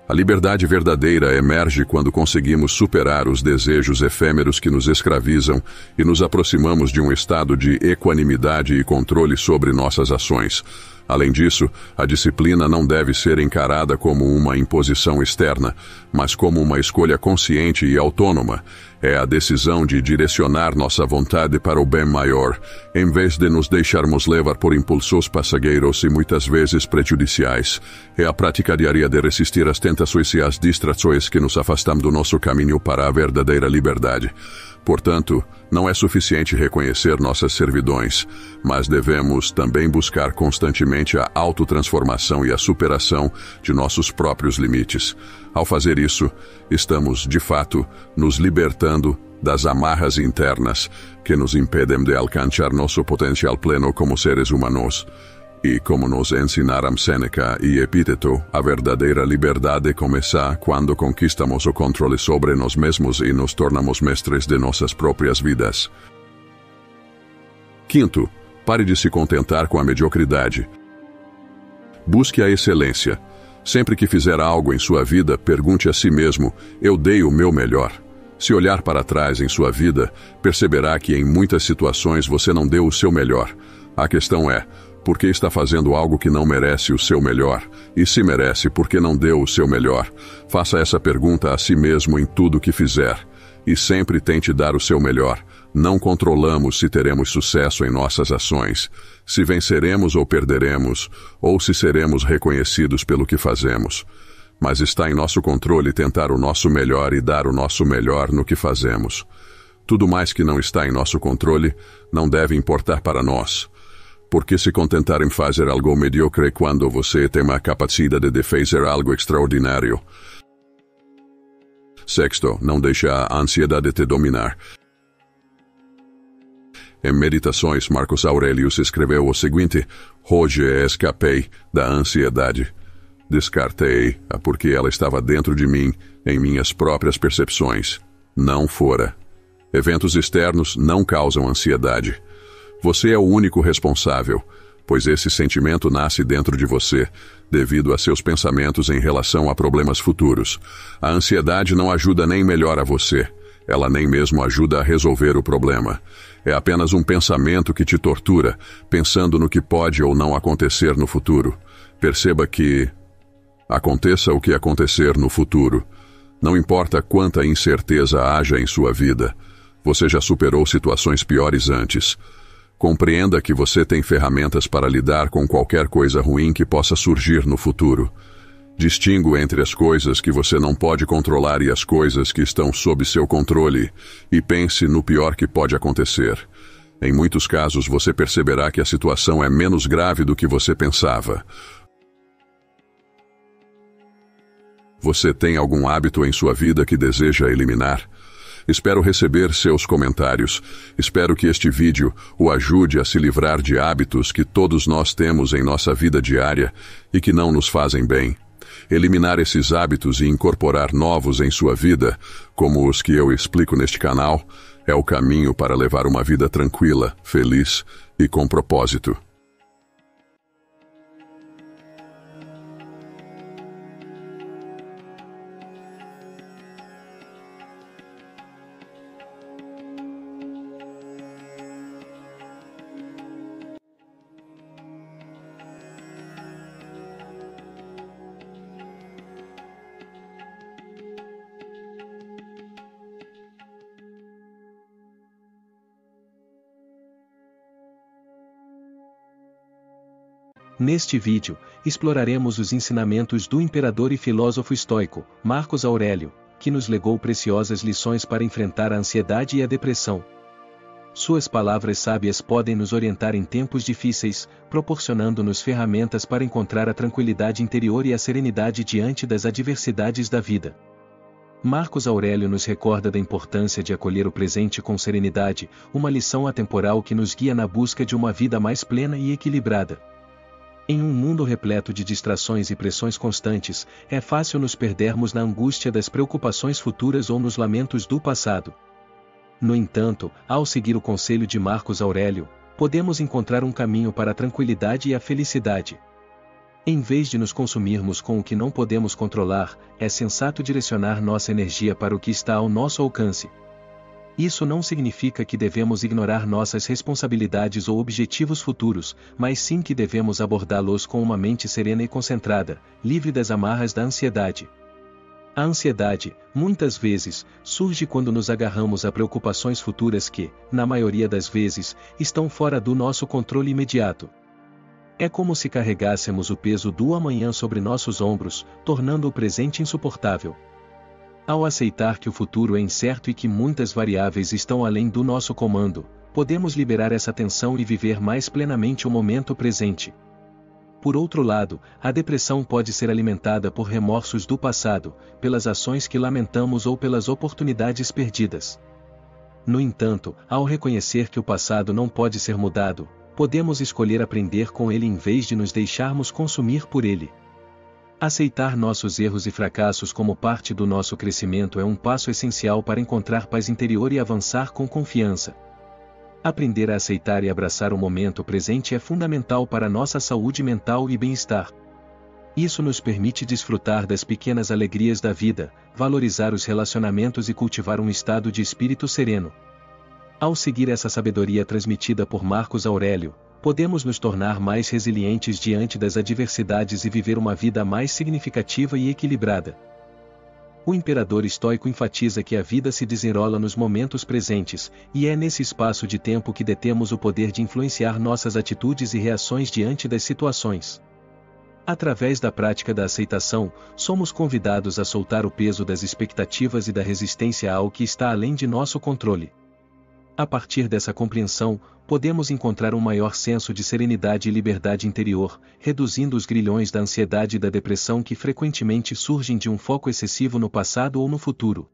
A liberdade verdadeira emerge quando conseguimos superar os desejos efêmeros que nos escravizam e nos aproximamos de um estado de equanimidade e controle sobre nossas ações. Além disso, a disciplina não deve ser encarada como uma imposição externa, mas como uma escolha consciente e autônoma. É a decisão de direcionar nossa vontade para o bem maior, em vez de nos deixarmos levar por impulsos passageiros e muitas vezes prejudiciais. É a prática diária de resistir às tentações e às distrações que nos afastam do nosso caminho para a verdadeira liberdade. Portanto, não é suficiente reconhecer nossas servidões, mas devemos também buscar constantemente a autotransformação e a superação de nossos próprios limites. Ao fazer isso, estamos, de fato, nos libertando das amarras internas que nos impedem de alcançar nosso potencial pleno como seres humanos. E como nos ensinaram Sêneca e Epíteto, a verdadeira liberdade começa quando conquistamos o controle sobre nós mesmos e nos tornamos mestres de nossas próprias vidas. Quinto, pare de se contentar com a mediocridade. Busque a excelência. Sempre que fizer algo em sua vida, pergunte a si mesmo: eu dei o meu melhor? Se olhar para trás em sua vida, perceberá que em muitas situações você não deu o seu melhor. A questão é: por que está fazendo algo que não merece o seu melhor? E se merece, por que não deu o seu melhor? Faça essa pergunta a si mesmo em tudo o que fizer. E sempre tente dar o seu melhor. Não controlamos se teremos sucesso em nossas ações, se venceremos ou perderemos, ou se seremos reconhecidos pelo que fazemos. Mas está em nosso controle tentar o nosso melhor e dar o nosso melhor no que fazemos. Tudo mais que não está em nosso controle não deve importar para nós. Por que se contentar em fazer algo medíocre quando você tem a capacidade de fazer algo extraordinário? Sexto, não deixe a ansiedade te dominar. Em Meditações, Marcus Aurelius escreveu o seguinte: hoje escapei da ansiedade. Descartei-a porque ela estava dentro de mim, em minhas próprias percepções, não fora. Eventos externos não causam ansiedade. Você é o único responsável, pois esse sentimento nasce dentro de você, devido a seus pensamentos em relação a problemas futuros. A ansiedade não ajuda nem melhora você. Ela nem mesmo ajuda a resolver o problema. É apenas um pensamento que te tortura, pensando no que pode ou não acontecer no futuro. Perceba que, aconteça o que acontecer no futuro, não importa quanta incerteza haja em sua vida, você já superou situações piores antes. Compreenda que você tem ferramentas para lidar com qualquer coisa ruim que possa surgir no futuro. Distinga entre as coisas que você não pode controlar e as coisas que estão sob seu controle, e pense no pior que pode acontecer. Em muitos casos você perceberá que a situação é menos grave do que você pensava. Você tem algum hábito em sua vida que deseja eliminar? Espero receber seus comentários. Espero que este vídeo o ajude a se livrar de hábitos que todos nós temos em nossa vida diária e que não nos fazem bem. Eliminar esses hábitos e incorporar novos em sua vida, como os que eu explico neste canal, é o caminho para levar uma vida tranquila, feliz e com propósito. Neste vídeo, exploraremos os ensinamentos do imperador e filósofo estoico, Marcos Aurélio, que nos legou preciosas lições para enfrentar a ansiedade e a depressão. Suas palavras sábias podem nos orientar em tempos difíceis, proporcionando-nos ferramentas para encontrar a tranquilidade interior e a serenidade diante das adversidades da vida. Marcos Aurélio nos recorda da importância de acolher o presente com serenidade, uma lição atemporal que nos guia na busca de uma vida mais plena e equilibrada. Em um mundo repleto de distrações e pressões constantes, é fácil nos perdermos na angústia das preocupações futuras ou nos lamentos do passado. No entanto, ao seguir o conselho de Marcos Aurélio, podemos encontrar um caminho para a tranquilidade e a felicidade. Em vez de nos consumirmos com o que não podemos controlar, é sensato direcionar nossa energia para o que está ao nosso alcance. Isso não significa que devemos ignorar nossas responsabilidades ou objetivos futuros, mas sim que devemos abordá-los com uma mente serena e concentrada, livre das amarras da ansiedade. A ansiedade, muitas vezes, surge quando nos agarramos a preocupações futuras que, na maioria das vezes, estão fora do nosso controle imediato. É como se carregássemos o peso do amanhã sobre nossos ombros, tornando o presente insuportável. Ao aceitar que o futuro é incerto e que muitas variáveis estão além do nosso comando, podemos liberar essa tensão e viver mais plenamente o momento presente. Por outro lado, a depressão pode ser alimentada por remorsos do passado, pelas ações que lamentamos ou pelas oportunidades perdidas. No entanto, ao reconhecer que o passado não pode ser mudado, podemos escolher aprender com ele em vez de nos deixarmos consumir por ele. Aceitar nossos erros e fracassos como parte do nosso crescimento é um passo essencial para encontrar paz interior e avançar com confiança. Aprender a aceitar e abraçar o momento presente é fundamental para nossa saúde mental e bem-estar. Isso nos permite desfrutar das pequenas alegrias da vida, valorizar os relacionamentos e cultivar um estado de espírito sereno. Ao seguir essa sabedoria transmitida por Marcos Aurélio, podemos nos tornar mais resilientes diante das adversidades e viver uma vida mais significativa e equilibrada. O imperador estoico enfatiza que a vida se desenrola nos momentos presentes, e é nesse espaço de tempo que detemos o poder de influenciar nossas atitudes e reações diante das situações. Através da prática da aceitação, somos convidados a soltar o peso das expectativas e da resistência ao que está além de nosso controle. A partir dessa compreensão, podemos encontrar um maior senso de serenidade e liberdade interior, reduzindo os grilhões da ansiedade e da depressão que frequentemente surgem de um foco excessivo no passado ou no futuro.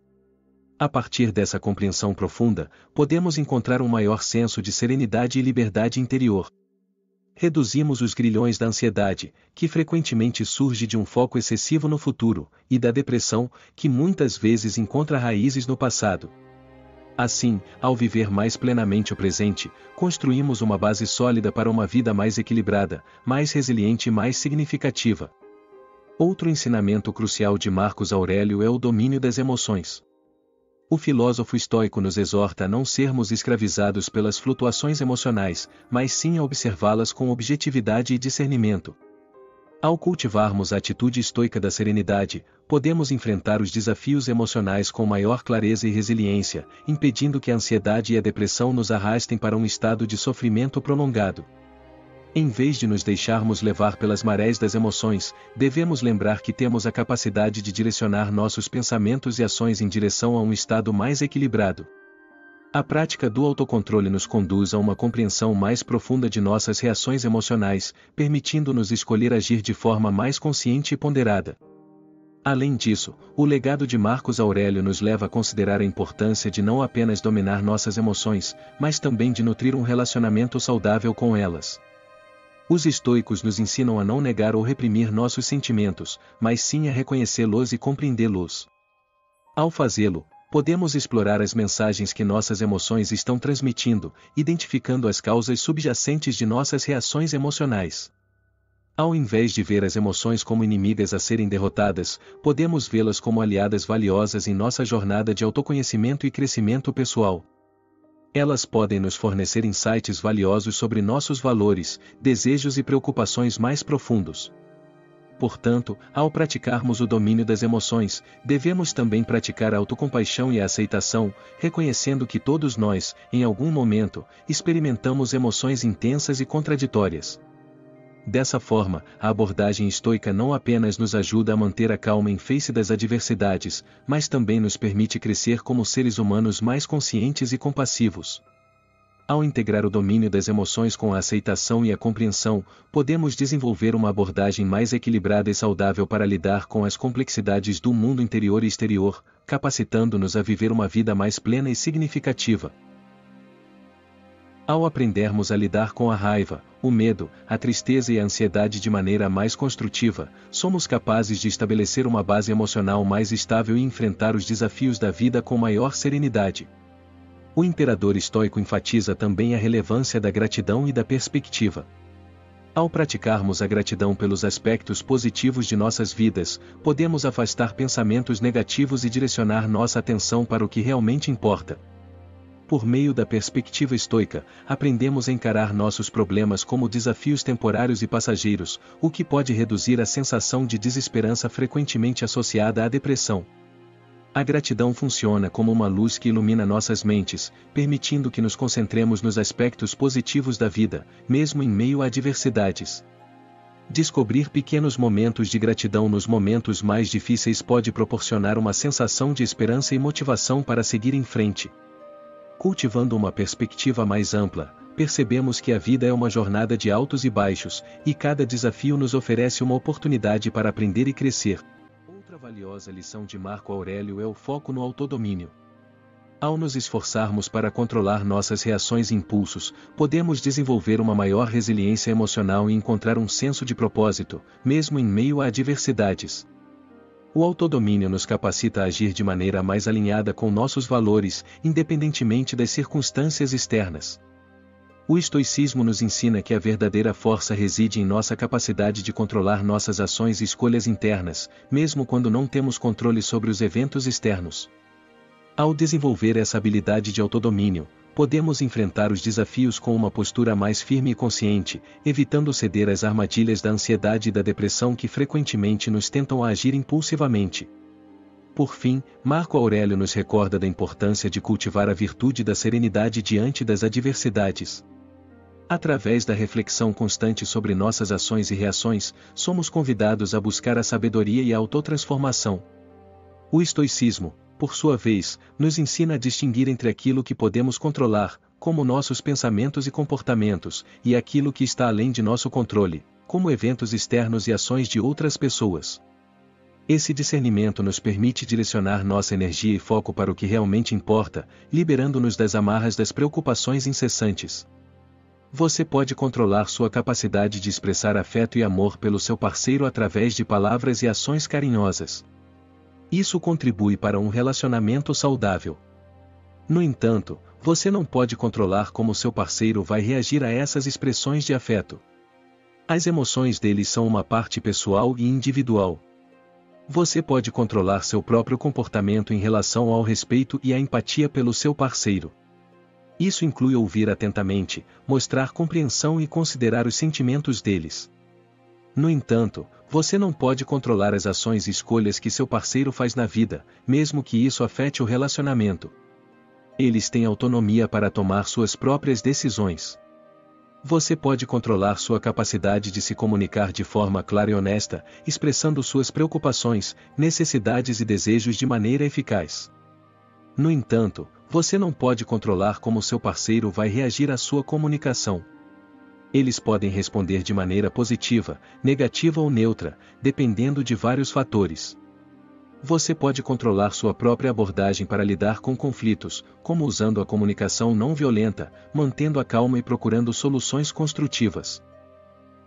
A partir dessa compreensão profunda, podemos encontrar um maior senso de serenidade e liberdade interior. Reduzimos os grilhões da ansiedade, que frequentemente surge de um foco excessivo no futuro, e da depressão, que muitas vezes encontra raízes no passado. Assim, ao viver mais plenamente o presente, construímos uma base sólida para uma vida mais equilibrada, mais resiliente e mais significativa. Outro ensinamento crucial de Marcos Aurélio é o domínio das emoções. O filósofo estoico nos exorta a não sermos escravizados pelas flutuações emocionais, mas sim a observá-las com objetividade e discernimento. Ao cultivarmos a atitude estoica da serenidade, podemos enfrentar os desafios emocionais com maior clareza e resiliência, impedindo que a ansiedade e a depressão nos arrastem para um estado de sofrimento prolongado. Em vez de nos deixarmos levar pelas marés das emoções, devemos lembrar que temos a capacidade de direcionar nossos pensamentos e ações em direção a um estado mais equilibrado. A prática do autocontrole nos conduz a uma compreensão mais profunda de nossas reações emocionais, permitindo-nos escolher agir de forma mais consciente e ponderada. Além disso, o legado de Marcos Aurélio nos leva a considerar a importância de não apenas dominar nossas emoções, mas também de nutrir um relacionamento saudável com elas. Os estoicos nos ensinam a não negar ou reprimir nossos sentimentos, mas sim a reconhecê-los e compreendê-los. Ao fazê-lo, podemos explorar as mensagens que nossas emoções estão transmitindo, identificando as causas subjacentes de nossas reações emocionais. Ao invés de ver as emoções como inimigas a serem derrotadas, podemos vê-las como aliadas valiosas em nossa jornada de autoconhecimento e crescimento pessoal. Elas podem nos fornecer insights valiosos sobre nossos valores, desejos e preocupações mais profundos. Portanto, ao praticarmos o domínio das emoções, devemos também praticar a autocompaixão e a aceitação, reconhecendo que todos nós, em algum momento, experimentamos emoções intensas e contraditórias. Dessa forma, a abordagem estoica não apenas nos ajuda a manter a calma em face das adversidades, mas também nos permite crescer como seres humanos mais conscientes e compassivos. Ao integrar o domínio das emoções com a aceitação e a compreensão, podemos desenvolver uma abordagem mais equilibrada e saudável para lidar com as complexidades do mundo interior e exterior, capacitando-nos a viver uma vida mais plena e significativa. Ao aprendermos a lidar com a raiva, o medo, a tristeza e a ansiedade de maneira mais construtiva, somos capazes de estabelecer uma base emocional mais estável e enfrentar os desafios da vida com maior serenidade. O imperador estoico enfatiza também a relevância da gratidão e da perspectiva. Ao praticarmos a gratidão pelos aspectos positivos de nossas vidas, podemos afastar pensamentos negativos e direcionar nossa atenção para o que realmente importa. Por meio da perspectiva estoica, aprendemos a encarar nossos problemas como desafios temporários e passageiros, o que pode reduzir a sensação de desesperança frequentemente associada à depressão. A gratidão funciona como uma luz que ilumina nossas mentes, permitindo que nos concentremos nos aspectos positivos da vida, mesmo em meio a adversidades. Descobrir pequenos momentos de gratidão nos momentos mais difíceis pode proporcionar uma sensação de esperança e motivação para seguir em frente. Cultivando uma perspectiva mais ampla, percebemos que a vida é uma jornada de altos e baixos, e cada desafio nos oferece uma oportunidade para aprender e crescer. Outra valiosa lição de Marco Aurélio é o foco no autodomínio. Ao nos esforçarmos para controlar nossas reações e impulsos, podemos desenvolver uma maior resiliência emocional e encontrar um senso de propósito, mesmo em meio a adversidades. O autodomínio nos capacita a agir de maneira mais alinhada com nossos valores, independentemente das circunstâncias externas. O estoicismo nos ensina que a verdadeira força reside em nossa capacidade de controlar nossas ações e escolhas internas, mesmo quando não temos controle sobre os eventos externos. Ao desenvolver essa habilidade de autodomínio, podemos enfrentar os desafios com uma postura mais firme e consciente, evitando ceder às armadilhas da ansiedade e da depressão que frequentemente nos tentam a agir impulsivamente. Por fim, Marco Aurélio nos recorda da importância de cultivar a virtude da serenidade diante das adversidades. Através da reflexão constante sobre nossas ações e reações, somos convidados a buscar a sabedoria e a autotransformação. O estoicismo, por sua vez, nos ensina a distinguir entre aquilo que podemos controlar, como nossos pensamentos e comportamentos, e aquilo que está além de nosso controle, como eventos externos e ações de outras pessoas. Esse discernimento nos permite direcionar nossa energia e foco para o que realmente importa, liberando-nos das amarras das preocupações incessantes. Você pode controlar sua capacidade de expressar afeto e amor pelo seu parceiro através de palavras e ações carinhosas. Isso contribui para um relacionamento saudável. No entanto, você não pode controlar como seu parceiro vai reagir a essas expressões de afeto. As emoções deles são uma parte pessoal e individual. Você pode controlar seu próprio comportamento em relação ao respeito e à empatia pelo seu parceiro. Isso inclui ouvir atentamente, mostrar compreensão e considerar os sentimentos deles. No entanto, você não pode controlar as ações e escolhas que seu parceiro faz na vida, mesmo que isso afete o relacionamento. Eles têm autonomia para tomar suas próprias decisões. Você pode controlar sua capacidade de se comunicar de forma clara e honesta, expressando suas preocupações, necessidades e desejos de maneira eficaz. No entanto, você não pode controlar como seu parceiro vai reagir à sua comunicação. Eles podem responder de maneira positiva, negativa ou neutra, dependendo de vários fatores. Você pode controlar sua própria abordagem para lidar com conflitos, como usando a comunicação não violenta, mantendo a calma e procurando soluções construtivas.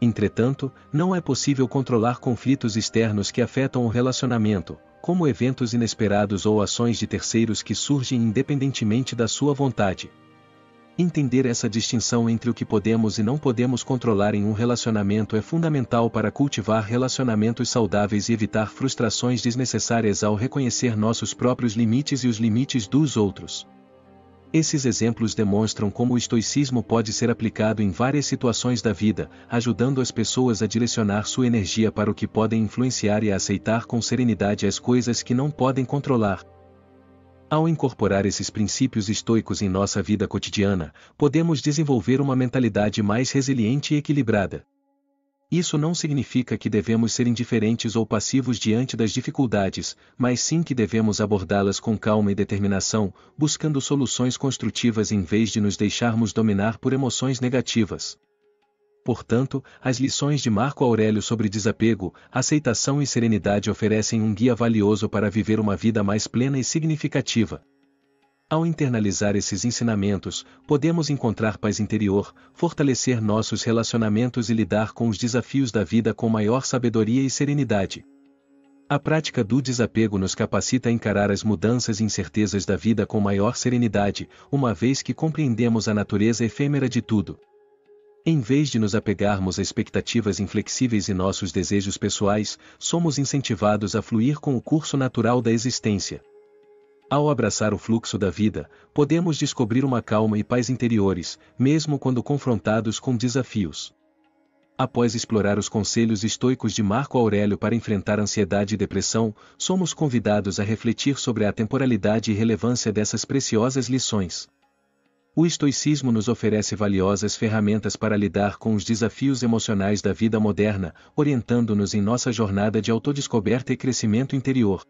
Entretanto, não é possível controlar conflitos externos que afetam o relacionamento, como eventos inesperados ou ações de terceiros que surgem independentemente da sua vontade. Entender essa distinção entre o que podemos e não podemos controlar em um relacionamento é fundamental para cultivar relacionamentos saudáveis e evitar frustrações desnecessárias ao reconhecer nossos próprios limites e os limites dos outros. Esses exemplos demonstram como o estoicismo pode ser aplicado em várias situações da vida, ajudando as pessoas a direcionar sua energia para o que podem influenciar e a aceitar com serenidade as coisas que não podem controlar. Ao incorporar esses princípios estoicos em nossa vida cotidiana, podemos desenvolver uma mentalidade mais resiliente e equilibrada. Isso não significa que devemos ser indiferentes ou passivos diante das dificuldades, mas sim que devemos abordá-las com calma e determinação, buscando soluções construtivas em vez de nos deixarmos dominar por emoções negativas. Portanto, as lições de Marco Aurélio sobre desapego, aceitação e serenidade oferecem um guia valioso para viver uma vida mais plena e significativa. Ao internalizar esses ensinamentos, podemos encontrar paz interior, fortalecer nossos relacionamentos e lidar com os desafios da vida com maior sabedoria e serenidade. A prática do desapego nos capacita a encarar as mudanças e incertezas da vida com maior serenidade, uma vez que compreendemos a natureza efêmera de tudo. Em vez de nos apegarmos a expectativas inflexíveis e nossos desejos pessoais, somos incentivados a fluir com o curso natural da existência. Ao abraçar o fluxo da vida, podemos descobrir uma calma e paz interiores, mesmo quando confrontados com desafios. Após explorar os conselhos estoicos de Marco Aurélio para enfrentar ansiedade e depressão, somos convidados a refletir sobre a temporalidade e relevância dessas preciosas lições. O estoicismo nos oferece valiosas ferramentas para lidar com os desafios emocionais da vida moderna, orientando-nos em nossa jornada de autodescoberta e crescimento interior.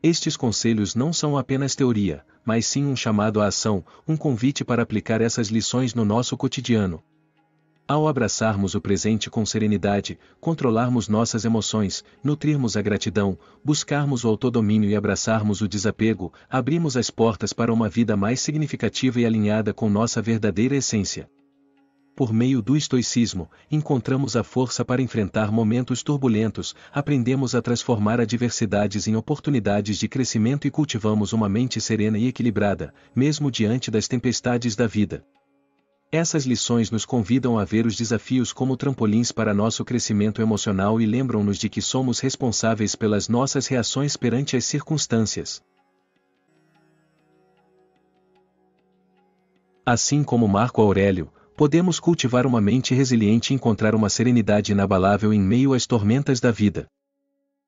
Estes conselhos não são apenas teoria, mas sim um chamado à ação, um convite para aplicar essas lições no nosso cotidiano. Ao abraçarmos o presente com serenidade, controlarmos nossas emoções, nutrirmos a gratidão, buscarmos o autodomínio e abraçarmos o desapego, abrimos as portas para uma vida mais significativa e alinhada com nossa verdadeira essência. Por meio do estoicismo, encontramos a força para enfrentar momentos turbulentos, aprendemos a transformar adversidades em oportunidades de crescimento e cultivamos uma mente serena e equilibrada, mesmo diante das tempestades da vida. Essas lições nos convidam a ver os desafios como trampolins para nosso crescimento emocional e lembram-nos de que somos responsáveis pelas nossas reações perante as circunstâncias. Assim como Marco Aurélio, podemos cultivar uma mente resiliente e encontrar uma serenidade inabalável em meio às tormentas da vida.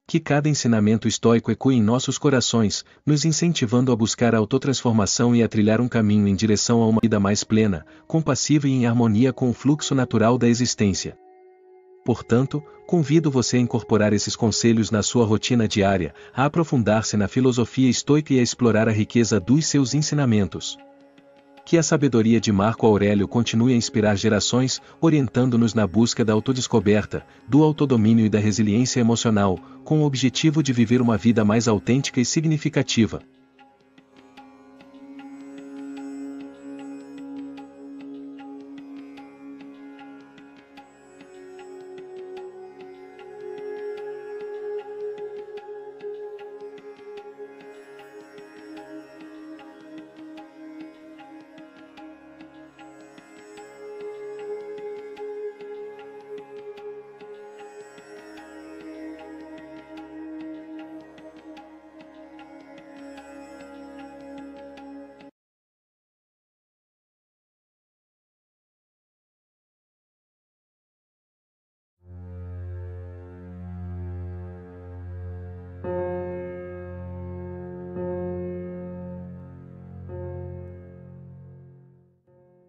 Que cada ensinamento estoico ecoe em nossos corações, nos incentivando a buscar a autotransformação e a trilhar um caminho em direção a uma vida mais plena, compassiva e em harmonia com o fluxo natural da existência. Portanto, convido você a incorporar esses conselhos na sua rotina diária, a aprofundar-se na filosofia estoica e a explorar a riqueza dos seus ensinamentos. Que a sabedoria de Marco Aurélio continue a inspirar gerações, orientando-nos na busca da autodescoberta, do autodomínio e da resiliência emocional, com o objetivo de viver uma vida mais autêntica e significativa.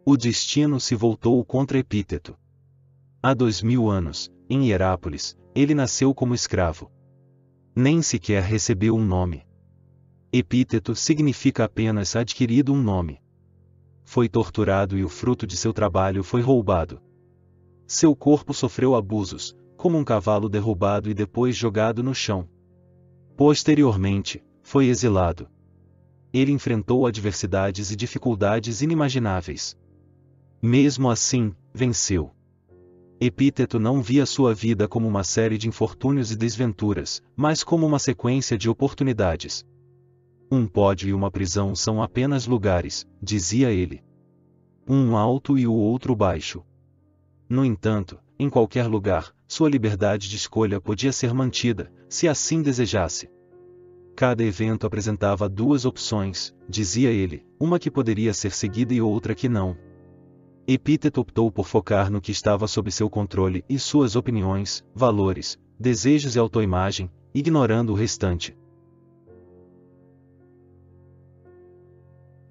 O destino se voltou contra Epíteto. Há 2000 anos, em Hierápolis, ele nasceu como escravo. Nem sequer recebeu um nome. Epíteto significa apenas adquirido um nome. Foi torturado e o fruto de seu trabalho foi roubado. Seu corpo sofreu abusos, como um cavalo derrubado e depois jogado no chão. Posteriormente, foi exilado. Ele enfrentou adversidades e dificuldades inimagináveis. Mesmo assim, venceu. Epíteto não via sua vida como uma série de infortúnios e desventuras, mas como uma sequência de oportunidades. Um pódio e uma prisão são apenas lugares, dizia ele. Um alto e o outro baixo. No entanto, em qualquer lugar, sua liberdade de escolha podia ser mantida, se assim desejasse. Cada evento apresentava duas opções, dizia ele, uma que poderia ser seguida e outra que não. Epíteto optou por focar no que estava sob seu controle e suas opiniões, valores, desejos e autoimagem, ignorando o restante.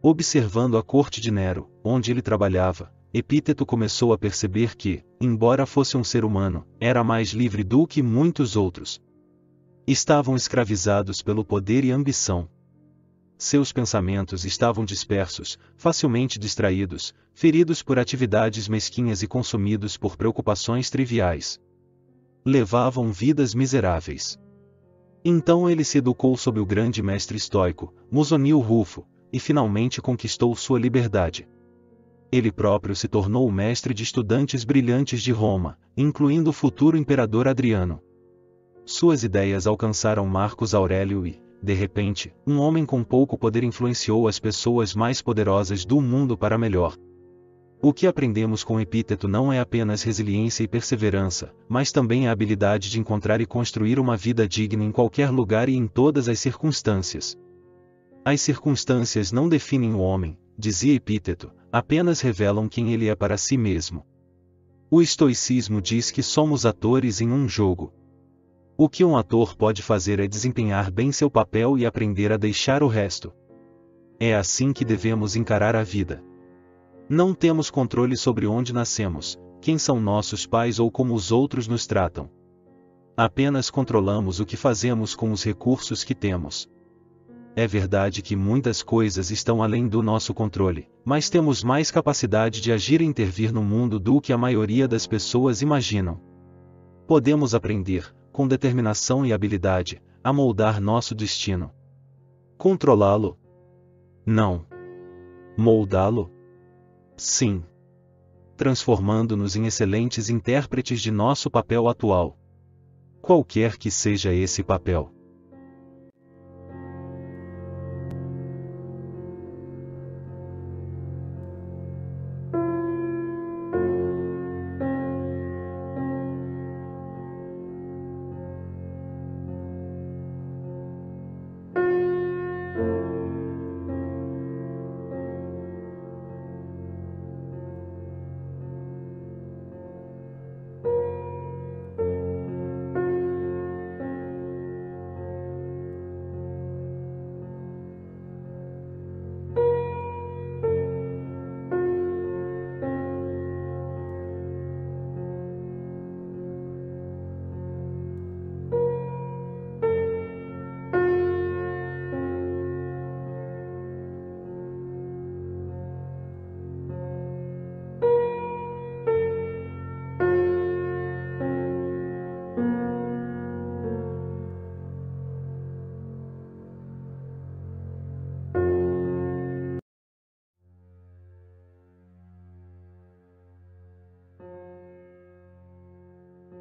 Observando a corte de Nero, onde ele trabalhava, Epíteto começou a perceber que, embora fosse um ser humano, era mais livre do que muitos outros. Estavam escravizados pelo poder e ambição. Seus pensamentos estavam dispersos, facilmente distraídos, feridos por atividades mesquinhas e consumidos por preocupações triviais. Levavam vidas miseráveis. Então ele se educou sob o grande mestre estoico, Musonio Rufo, e finalmente conquistou sua liberdade. Ele próprio se tornou o mestre de estudantes brilhantes de Roma, incluindo o futuro imperador Adriano. Suas ideias alcançaram Marcos Aurélio e, de repente, um homem com pouco poder influenciou as pessoas mais poderosas do mundo para melhor. O que aprendemos com Epíteto não é apenas resiliência e perseverança, mas também a habilidade de encontrar e construir uma vida digna em qualquer lugar e em todas as circunstâncias. As circunstâncias não definem o homem, dizia Epíteto, apenas revelam quem ele é para si mesmo. O estoicismo diz que somos atores em um jogo. O que um ator pode fazer é desempenhar bem seu papel e aprender a deixar o resto. É assim que devemos encarar a vida. Não temos controle sobre onde nascemos, quem são nossos pais ou como os outros nos tratam. Apenas controlamos o que fazemos com os recursos que temos. É verdade que muitas coisas estão além do nosso controle, mas temos mais capacidade de agir e intervir no mundo do que a maioria das pessoas imaginam. Podemos aprender, com determinação e habilidade, a moldar nosso destino. Controlá-lo? Não. Moldá-lo? Sim. Transformando-nos em excelentes intérpretes de nosso papel atual. Qualquer que seja esse papel.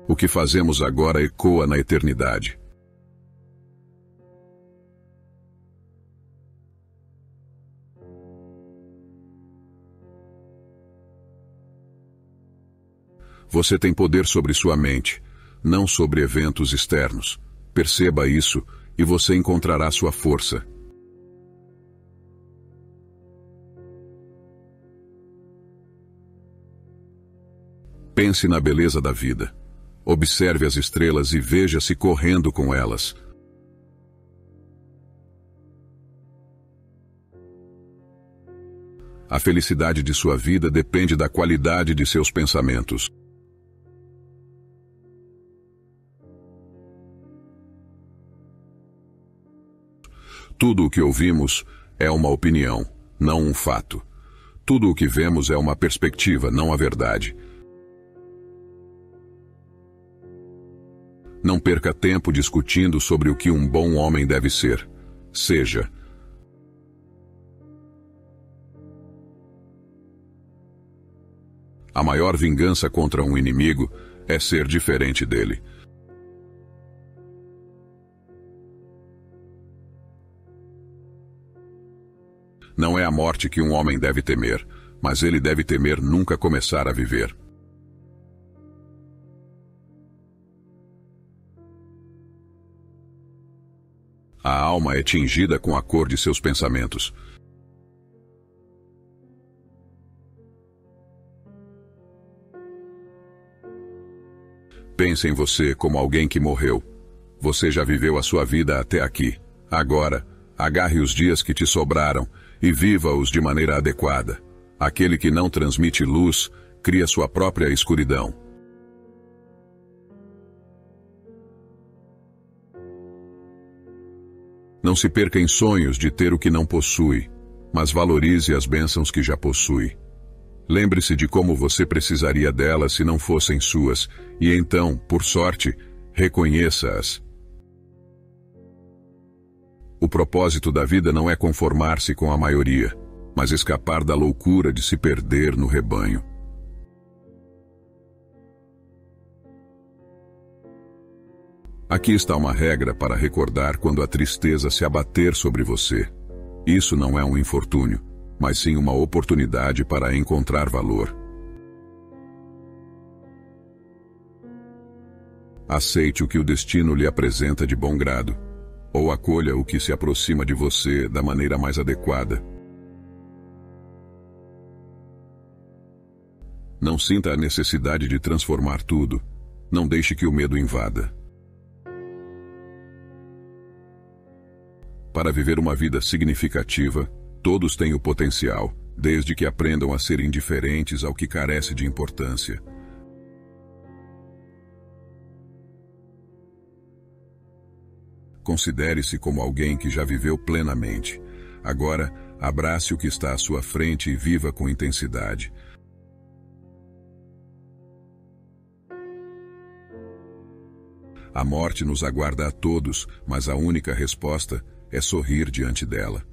O que fazemos agora ecoa na eternidade. Você tem poder sobre sua mente, não sobre eventos externos. Perceba isso, e você encontrará sua força. Pense na beleza da vida. Observe as estrelas e veja-se correndo com elas. A felicidade de sua vida depende da qualidade de seus pensamentos. Tudo o que ouvimos é uma opinião, não um fato. Tudo o que vemos é uma perspectiva, não a verdade. Não perca tempo discutindo sobre o que um bom homem deve ser. Seja. A maior vingança contra um inimigo é ser diferente dele. Não é a morte que um homem deve temer, mas ele deve temer nunca começar a viver. A alma é tingida com a cor de seus pensamentos. Pense em você como alguém que morreu. Você já viveu a sua vida até aqui. Agora, agarre os dias que te sobraram e viva-os de maneira adequada. Aquele que não transmite luz, cria sua própria escuridão. Não se perca em sonhos de ter o que não possui, mas valorize as bênçãos que já possui. Lembre-se de como você precisaria delas se não fossem suas, e então, por sorte, reconheça-as. O propósito da vida não é conformar-se com a maioria, mas escapar da loucura de se perder no rebanho. Aqui está uma regra para recordar quando a tristeza se abater sobre você. Isso não é um infortúnio, mas sim uma oportunidade para encontrar valor. Aceite o que o destino lhe apresenta de bom grado, ou acolha o que se aproxima de você da maneira mais adequada. Não sinta a necessidade de transformar tudo. Não deixe que o medo invada. Para viver uma vida significativa, todos têm o potencial, desde que aprendam a ser indiferentes ao que carece de importância. Considere-se como alguém que já viveu plenamente. Agora, abrace o que está à sua frente e viva com intensidade. A morte nos aguarda a todos, mas a única resposta é sorrir diante dela.